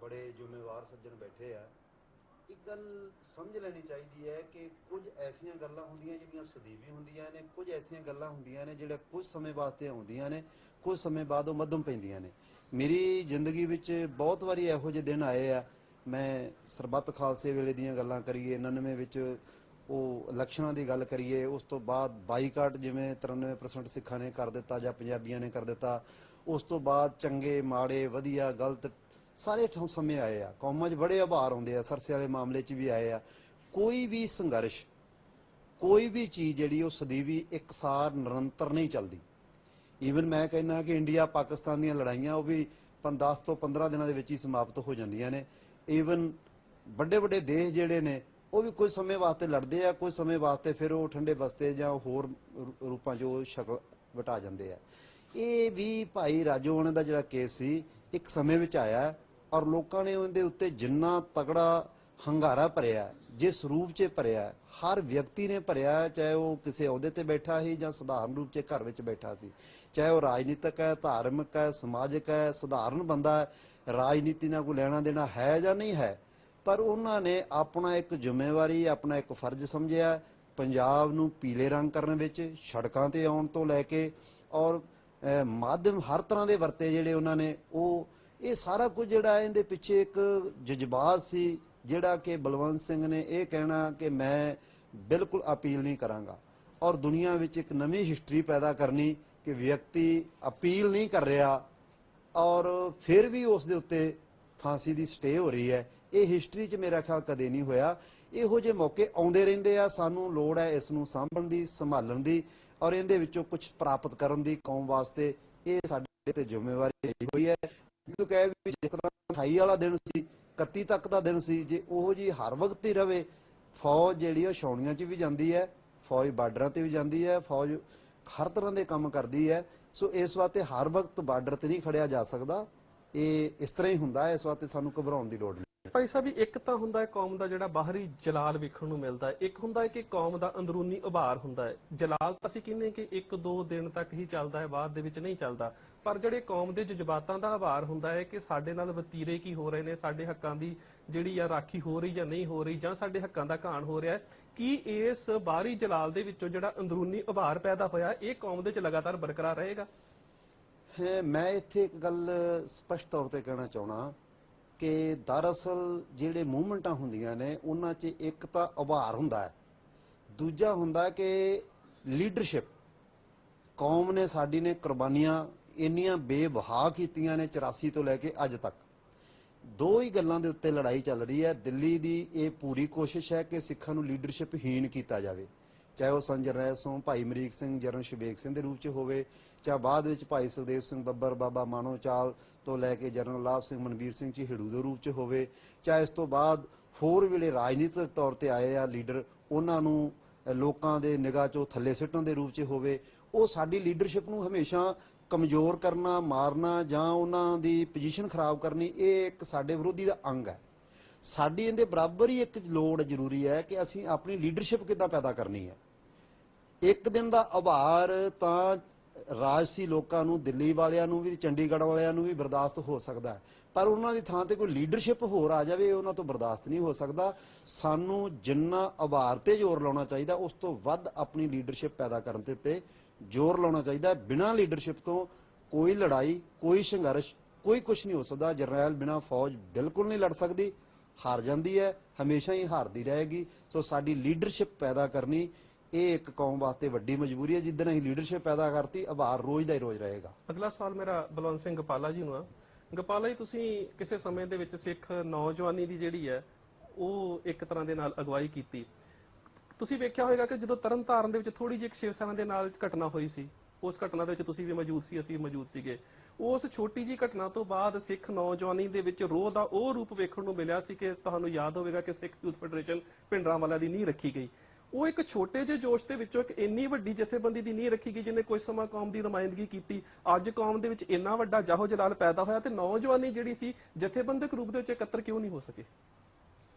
बड़े ਜ਼ਿੰਮੇਵਾਰ ਸੱਜਣ ਬੈਠੇ ਆ। ਇੱਕ ਗੱਲ ਸਮਝ ਲੈਣੀ ਚਾਹੀਦੀ ਹੈ ਕਿ ਕੁਝ ਐਸੀਆਂ ਗੱਲਾਂ ਹੁੰਦੀਆਂ ਜਿਹੜੀਆਂ ਸਦੀਵੀ ਹੁੰਦੀਆਂ ਨੇ, ਕੁਝ ਐਸੀਆਂ ਗੱਲਾਂ ਹੁੰਦੀਆਂ ਨੇ ਜਿਹੜਾ ਕੁਝ ਸਮੇਂ ਵਾਸਤੇ ਆਉਂਦੀਆਂ ਨੇ, ਕੁਝ ਸਮੇਂ ਬਾਅਦ ਉਹ ਮੱਧਮ ਪੈਂਦੀਆਂ ਨੇ। ਮੇਰੀ ਜ਼ਿੰਦਗੀ ਵਿੱਚ ਬਹੁਤ ਵਾਰੀ ਇਹੋ ਜਿਹੇ ਦਿਨ ਆਏ ਆ। ਮੈਂ ਸਰਬੱਤ ਖਾਲਸੇ ਵੇਲੇ ਦੀਆਂ ਗੱਲਾਂ ਕਰੀਏ, 99 ਵਿੱਚ ਉਹ ਇਲੈਕਸ਼ਨਾਂ ਦੀ ਗੱਲ ਕਰੀਏ, ਉਸ ਤੋਂ ਬਾਅਦ ਬਾਈਕਾਟ ਜਿਵੇਂ 93% ਸਿੱਖਾਂ ਨੇ ਕਰ ਦਿੱਤਾ ਜਾਂ ਪੰਜਾਬੀਆਂ ਨੇ ਕਰ ਦਿੱਤਾ, ਉਸ ਤੋਂ ਬਾਅਦ ਚੰਗੇ ਮਾੜੇ ਵਧੀਆ ਗਲਤ ਸਾਰੇ ਸਮੇਂ ਆਏ ਆ। ਕੌਮਾਂ 'ਚ ਬੜੇ ਉਭਾਰ ਆਉਂਦੇ ਆ, ਸਰਸੇ ਵਾਲੇ ਮਾਮਲੇ 'ਚ ਵੀ ਆਏ ਆ। ਕੋਈ ਵੀ ਸੰਘਰਸ਼, ਕੋਈ ਵੀ ਚੀਜ਼ ਜਿਹੜੀ ਉਹ ਸਦੀਵੀ ਇੱਕਸਾਰ ਨਿਰੰਤਰ ਨਹੀਂ ਚੱਲਦੀ। ਈਵਨ ਮੈਂ ਕਹਿੰਦਾ ਕਿ ਇੰਡੀਆ ਪਾਕਿਸਤਾਨ ਦੀਆਂ ਲੜਾਈਆਂ ਉਹ ਵੀ 10 ਤੋਂ 15 ਦਿਨਾਂ ਦੇ ਵਿੱਚ ਹੀ ਸਮਾਪਤ ਹੋ ਜਾਂਦੀਆਂ ਨੇ। ਈਵਨ ਵੱਡੇ ਵੱਡੇ ਦੇਸ਼ ਜਿਹੜੇ ਨੇ ਉਹ ਵੀ ਕੁਝ ਸਮੇਂ ਵਾਸਤੇ ਲੜਦੇ ਆ, ਕੁਝ ਸਮੇਂ ਵਾਸਤੇ ਫਿਰ ਉਹ ਠੰਡੇ ਬਸਤੇ ਜਾਂ ਹੋਰ ਰੂਪਾਂ 'ਚ ਉਹ ਸ਼ਕਲ ਵਟਾ ਜਾਂਦੇ ਆ। ਇਹ ਵੀ ਭਾਈ ਰਾਜੋਆਣਾ ਦਾ ਜਿਹੜਾ ਕੇਸ ਸੀ ਇੱਕ ਸਮੇਂ ਵਿੱਚ ਆਇਆ ਔਰ ਲੋਕਾਂ ਨੇ ਉਹਦੇ ਉੱਤੇ ਜਿੰਨਾ ਤਗੜਾ ਹੰਗਾਰਾ ਭਰਿਆ, ਜਿਸ ਰੂਪ 'ਚ ਭਰਿਆ, ਹਰ ਵਿਅਕਤੀ ਨੇ ਭਰਿਆ, ਚਾਹੇ ਉਹ ਕਿਸੇ ਅਹੁਦੇ ਤੇ ਬੈਠਾ ਸੀ ਜਾਂ ਸਧਾਰਨ ਰੂਪ 'ਚ ਘਰ ਵਿੱਚ ਬੈਠਾ ਸੀ, ਚਾਹੇ ਉਹ ਰਾਜਨੀਤਿਕ ਹੈ, ਧਾਰਮਿਕ ਹੈ, ਸਮਾਜਿਕ ਹੈ, ਸਧਾਰਨ ਬੰਦਾ ਹੈ, ਰਾਜਨੀਤੀ ਨਾਲ ਕੋਈ ਲੈਣਾ ਦੇਣਾ ਹੈ ਜਾਂ ਨਹੀਂ ਹੈ, ਪਰ ਉਹਨਾਂ ਨੇ ਆਪਣਾ ਇੱਕ ਜ਼ਿੰਮੇਵਾਰੀ, ਆਪਣਾ ਇੱਕ ਫਰਜ਼ ਸਮਝਿਆ ਪੰਜਾਬ ਨੂੰ ਪੀਲੇ ਰੰਗ ਕਰਨ ਵਿੱਚ, ਸੜਕਾਂ ਤੇ ਆਉਣ ਤੋਂ ਲੈ ਕੇ ਔਰ ਮਾਧਿਅਮ ਹਰ ਤਰ੍ਹਾਂ ਦੇ ਵਰਤੇ ਜਿਹੜੇ ਉਹਨਾਂ ਨੇ ਉਹ ਇਹ ਸਾਰਾ ਕੁਝ ਜਿਹੜਾ ਇਹਦੇ ਪਿੱਛੇ ਇੱਕ ਜਜ਼ਬਾਤ ਸੀ ਜਿਹੜਾ ਕਿ ਬਲਵੰਤ ਸਿੰਘ ਨੇ ਇਹ ਕਹਿਣਾ ਕਿ ਮੈਂ ਬਿਲਕੁਲ ਅਪੀਲ ਨਹੀਂ ਕਰਾਂਗਾ ਔਰ ਦੁਨੀਆ ਵਿੱਚ ਇੱਕ ਨਵੀਂ ਹਿਸਟਰੀ ਪੈਦਾ ਕਰਨੀ ਕਿ ਵਿਅਕਤੀ ਅਪੀਲ ਨਹੀਂ ਕਰ ਰਿਹਾ ਔਰ ਫਿਰ ਵੀ ਉਸ ਦੇ ਉੱਤੇ ਫਾਂਸੀ ਦੀ ਸਟੇ ਹੋ ਰਹੀ ਹੈ। ਇਹ ਹਿਸਟਰੀ 'ਚ ਮੇਰਾ ਖਿਆਲ ਕਦੇ ਨਹੀਂ ਹੋਇਆ। ਇਹੋ ਜਿਹੇ ਮੌਕੇ ਆਉਂਦੇ ਰਹਿੰਦੇ ਆ। ਸਾਨੂੰ ਲੋੜ ਹੈ ਇਸ ਨੂੰ ਸਾਂਭਣ ਦੀ, ਸੰਭਾਲਣ ਦੀ ਔਰ ਇਹਦੇ ਵਿੱਚੋਂ ਕੁਝ ਪ੍ਰਾਪਤ ਕਰਨ ਦੀ ਕੌਮ ਵਾਸਤੇ। ਇਹ ਸਾਡੇ ਤੇ ਜ਼ਿੰਮੇਵਾਰੀ ਲਈ ਹੋਈ ਹੈ। ਕਿਉਂਕਿ ਵੀ ਜਿਸ ਤਰ੍ਹਾਂ 28 ਵਾਲਾ ਦਿਨ ਸੀ, 31 ਤੱਕ ਦਾ ਦਿਨ ਸੀ, ਜੇ ਉਹੋ ਜੀ ਹਰ ਵਕਤ ਹੀ ਰਵੇ, ਫੌਜ ਜਿਹੜੀ ਉਹ ਛਾਉਣੀਆਂ 'ਚ ਵੀ ਜਾਂਦੀ ਹੈ, ਫੌਜ ਬਾਰਡਰਾਂ ਤੇ ਵੀ ਜਾਂਦੀ ਹੈ, ਫੌਜ ਹਰ ਤਰ੍ਹਾਂ ਦੇ ਕੰਮ ਕਰਦੀ ਹੈ। ਸੋ ਇਸ ਵਾਸਤੇ ਹਰ ਵਕਤ ਬਾਰਡਰ ਤੇ ਨਹੀਂ ਖੜਿਆ ਜਾ ਸਕਦਾ। ਇਹ ਇਸ ਤਰ੍ਹਾਂ ਹੀ ਹੁੰਦਾ ਹੈ। ਇਸ ਵਾਸਤੇ ਸਾਨੂੰ ਘਬਰਾਉਣ ਦੀ ਲੋੜ ਨਹੀਂ। ਭਾਈ ਸਾਹਿਬ ਜੀ, ਇੱਕ ਤਾਂ ਹੁੰਦਾ ਹੈ ਕੌਮ ਦਾ ਜਿਹੜਾ ਬਾਹਰੀ ਜਲਾਲ ਵੇਖਣ ਨੂੰ ਮਿਲਦਾ ਹੈ, ਇੱਕ ਹੁੰਦਾ ਹੈ ਕਿ ਕੌਮ ਦਾ ਅੰਦਰੂਨੀ ਉਭਾਰ ਹੁੰਦਾ ਹੈ। ਜਲਾਲ ਤਾਂ ਅਸੀਂ ਕਹਿੰਦੇ ਕਿ 1-2 ਦਿਨ ਤੱਕ ਹੀ ਚੱਲਦਾ ਹੈ, ਬਾਅਦ ਦੇ ਵਿੱਚ ਨਹੀਂ ਚੱਲਦਾ। ਪਰ ਜਿਹੜੇ ਕੌਮ ਦੇ ਜਜ਼ਬਾਤਾਂ ਦਾ ਉਭਾਰ ਹੁੰਦਾ ਹੈ ਕਿ ਸਾਡੇ ਨਾਲ ਵਤੀਰੇ ਕੀ ਹੋ ਰਹੇ ਨੇ, ਸਾਡੇ ਹੱਕਾਂ ਦੀ ਜਿਹੜੀ ਆ ਰਾਖੀ ਹੋ ਰਹੀ ਜਾਂ ਨਹੀਂ ਹੋ ਰਹੀ, ਜਾਂ ਸਾਡੇ ਹੱਕਾਂ ਦਾ ਘਾਣ ਹੋ ਰਿਹਾ ਹੈ, ਕੀ ਇਸ ਬਾਹਰੀ ਜਲਾਲ ਦੇ ਵਿੱਚੋਂ ਜਿਹੜਾ ਅੰਦਰੂਨੀ ਉਭਾਰ ਪੈਦਾ ਹੋਇਆ ਇਹ ਕੌਮ ਦੇ ਵਿੱਚ ਲਗਾਤਾਰ ਬਰਕਰਾਰ ਰਹੇਗਾ? ਮੈਂ ਇੱਥੇ ਇੱਕ ਗੱਲ ਸਪਸ਼ਟ ਤੌਰ ਤੇ ਕਹਿਣਾ ਚਾਹਣਾ ਕਿ ਦਰਅਸਲ ਜਿਹੜੇ ਮੂਵਮੈਂਟਾਂ ਹੁੰਦੀਆਂ ਨੇ ਉਹਨਾਂ 'ਚ ਇੱਕ ਤਾਂ ਉਭਾਰ ਹੁੰਦਾ ਹੈ, ਦੂਜਾ ਹੁੰਦਾ ਕਿ ਲੀਡਰਸ਼ਿਪ। ਕੌਮ ਨੇ ਸਾਡੀ ਨੇ ਕੁਰਬਾਨੀਆਂ ਇੰਨੀਆਂ ਬੇਵਹਾ ਕੀਤੀਆਂ ਨੇ 84 ਤੋਂ ਲੈ ਕੇ ਅੱਜ ਤੱਕ। ਦੋ ਹੀ ਗੱਲਾਂ ਦੇ ਉੱਤੇ ਲੜਾਈ ਚੱਲ ਰਹੀ ਹੈ। ਦਿੱਲੀ ਦੀ ਇਹ ਪੂਰੀ ਕੋਸ਼ਿਸ਼ ਹੈ ਕਿ ਸਿੱਖਾਂ ਨੂੰ ਲੀਡਰਸ਼ਿਪ ਹੀਣ ਕੀਤਾ ਜਾਵੇ, ਚਾਹੇ ਉਹ ਸੰਤ ਜਰਨੈਲ ਸਿੰਘ, ਭਾਈ ਅਮਰੀਕ ਸਿੰਘ, ਜਰਨਲ ਸ਼ਬੇਗ ਸਿੰਘ ਦੇ ਰੂਪ 'ਚ ਹੋਵੇ, ਚਾਹੇ ਬਾਅਦ ਵਿੱਚ ਭਾਈ ਸੁਖਦੇਵ ਸਿੰਘ ਬੱਬਰ, ਬਾਬਾ ਮਾਨੋ ਚਾਲ ਤੋਂ ਲੈ ਕੇ ਜਰਨਲ ਲਾਭ ਸਿੰਘ, ਮਨਵੀਰ ਸਿੰਘ ਝਿਹੜੂ ਦੇ ਰੂਪ 'ਚ ਹੋਵੇ, ਚਾਹੇ ਇਸ ਤੋਂ ਬਾਅਦ ਹੋਰ ਵੇਲੇ ਰਾਜਨੀਤਿਕ ਤੌਰ ਤੇ ਆਏ ਆ ਲੀਡਰ, ਉਹਨਾਂ ਨੂੰ ਲੋਕਾਂ ਦੇ ਨਿਗਾਹ 'ਚੋਂ ਥੱਲੇ ਸਿੱਟਣ ਦੇ ਰੂਪ 'ਚ ਹੋਵੇ। ਉਹ ਸਾਡੀ ਲੀਡਰਸ਼ਿਪ ਨੂੰ ਹਮੇਸ਼ਾ ਕਮਜ਼ੋਰ ਕਰਨਾ, ਮਾਰਨਾ ਜਾਂ ਉਹਨਾਂ ਦੀ ਪੋਜੀਸ਼ਨ ਖਰਾਬ ਕਰਨੀ, ਇਹ ਇੱਕ ਸਾਡੇ ਵਿਰੋਧੀ ਦਾ ਅੰਗ ਹੈ। ਸਾਡੀ ਇਹਦੇ ਬਰਾਬਰ ਹੀ ਇੱਕ ਲੋੜ ਜ਼ਰੂਰੀ ਹੈ ਕਿ ਅਸੀਂ ਆਪਣੀ ਲੀਡਰਸ਼ਿਪ ਕਿੱਦਾਂ ਪੈਦਾ ਕਰਨੀ ਹੈ। ਇੱਕ ਦਿਨ ਦਾ ਉਭਾਰ ਤਾਂ ਰਾਜਸੀ ਲੋਕਾਂ ਨੂੰ, ਦਿੱਲੀ ਵਾਲਿਆਂ ਨੂੰ ਵੀ, ਚੰਡੀਗੜ੍ਹ ਵਾਲਿਆਂ ਨੂੰ ਵੀ ਬਰਦਾਸ਼ਤ ਹੋ ਸਕਦਾ ਹੈ, ਪਰ ਉਹਨਾਂ ਦੀ ਥਾਂ ਤੇ ਕੋਈ ਲੀਡਰਸ਼ਿਪ ਹੋਰ ਆ ਜਾਵੇ, ਉਹਨਾਂ ਤੋਂ ਬਰਦਾਸ਼ਤ ਨਹੀਂ ਹੋ ਸਕਦਾ। ਸਾਨੂੰ ਜਿੰਨਾ ਉਭਾਰ ਤੇ ਜ਼ੋਰ ਲਾਉਣਾ ਚਾਹੀਦਾ ਉਸ ਤੋਂ ਵੱਧ ਆਪਣੀ ਲੀਡਰਸ਼ਿਪ ਪੈਦਾ ਕਰਨ ਦੇ ਉੱਤੇ ਜ਼ੋਰ ਲਾਉਣਾ ਚਾਹੀਦਾ। ਬਿਨਾਂ ਲੀਡਰਸ਼ਿਪ ਤੋਂ ਕੋਈ ਲੜਾਈ, ਕੋਈ ਸੰਘਰਸ਼, ਕੋਈ ਕੁਝ ਨਹੀਂ ਹੋ ਸਕਦਾ। ਜਰਨੈਲ ਬਿਨਾਂ ਫੌਜ ਬਿਲਕੁਲ ਨਹੀਂ ਲੜ ਸਕਦੀ, ਹਾਰ ਜਾਂਦੀ ਹੈ, ਹਮੇਸ਼ਾ ਹੀ ਹਾਰਦੀ ਰਹੇਗੀ। ਸੋ ਸਾਡੀ ਲੀਡਰਸ਼ਿਪ ਪੈਦਾ ਕਰਨੀ ਇਹ ਇੱਕ ਕੌਮ ਵਾਸਤੇ ਵੱਡੀ ਮਜਬੂਰੀ ਹੈ। ਜਿੱਦਣ ਅਸੀਂ ਲੀਡਰਸ਼ਿਪ ਪੈਦਾ ਕਰਤੀ, ਉਭਾਰ ਰੋਜ਼ ਦਾ ਹੀ ਰੋਜ਼ ਰਹੇਗਾ। ਅਗਲਾ ਸਵਾਲ ਮੇਰਾ ਬਲਵੰਤ ਸਿੰਘ ਗਪਾਲਾ ਜੀ ਨੂੰ ਆ। ਗਪਾਲਾ ਜੀ, ਤੁਸੀਂ ਕਿਸੇ ਸਮੇਂ ਦੇ ਵਿੱਚ ਸਿੱਖ ਨੌਜਵਾਨੀ ਦੀ ਜਿਹੜੀ ਹੈ ਉਹ ਇੱਕ ਤਰ੍ਹਾਂ ਦੇ ਨਾਲ ਅਗਵਾਈ ਕੀਤੀ। ਤੁਸੀਂ ਵੇਖਿਆ ਹੋਵੇਗਾ ਕਿ ਜਦੋਂ ਤਰਨਤਾਰਨ ਦੇ ਵਿੱਚ ਥੋੜੀ ਜਿਹੀ ਇੱਕ ਸ਼ਿਵ ਸੈਨਾ ਦੇ ਨਾਲ ਘਟਨਾ ਹੋਈ ਸੀ, ਉਸ ਘਟਨਾ ਦੇ ਵਿੱਚ ਤੁਸੀਂ ਵੀ ਮੌਜੂਦ ਸੀ, ਅਸੀਂ ਵੀ ਮੌਜੂਦ ਸੀਗੇ। ਉਸ ਛੋਟੀ ਜਿਹੀ ਘਟਨਾ ਤੋਂ ਬਾਅਦ ਸਿੱਖ ਨੌਜਵਾਨੀ ਦੇ ਵਿੱਚ ਰੋਹ ਦਾ ਉਹ ਰੂਪ ਵੇਖਣ ਨੂੰ ਮਿਲਿਆ ਸੀ ਕਿ ਤੁਹਾਨੂੰ ਯਾਦ ਹੋਵੇਗਾ ਕਿ ਸਿੱਖ ਯੂਥ ਫੈਡਰੇਸ਼ਨ ਭਿੰਡਰਾਂਵਾਲਾ ਦੀ ਨੀਂਹ ਰੱਖੀ ਗਈ। ਉਹ ਇੱਕ ਛੋਟੇ ਜਿਹੇ ਜੋਸ਼ ਦੇ ਵਿੱਚੋਂ ਇੱਕ ਇੰਨੀ ਵੱਡੀ ਜਥੇਬੰਦੀ ਦੀ ਨੀਂਹ ਰੱਖੀ ਗਈ ਜਿਹਨੇ ਕੁਝ ਸਮਾਂ ਕੌਮ ਦੀ ਨੁਮਾਇੰਦਗੀ ਕੀਤੀ। ਅੱਜ ਕੌਮ ਦੇ ਵਿੱਚ ਇੰਨਾ ਵੱਡਾ ਜਾਹੋ ਜਲਾਲ ਪੈਦਾ ਹੋਇਆ ਤੇ ਨੌਜਵਾਨੀ ਜਿਹੜੀ ਸੀ ਜਥੇਬੰਦਕ ਰੂਪ ਦੇ ਵਿੱਚ ਇਕੱਤਰ ਕਿਉਂ ਨਹੀਂ ਹੋ ਸਕੇ?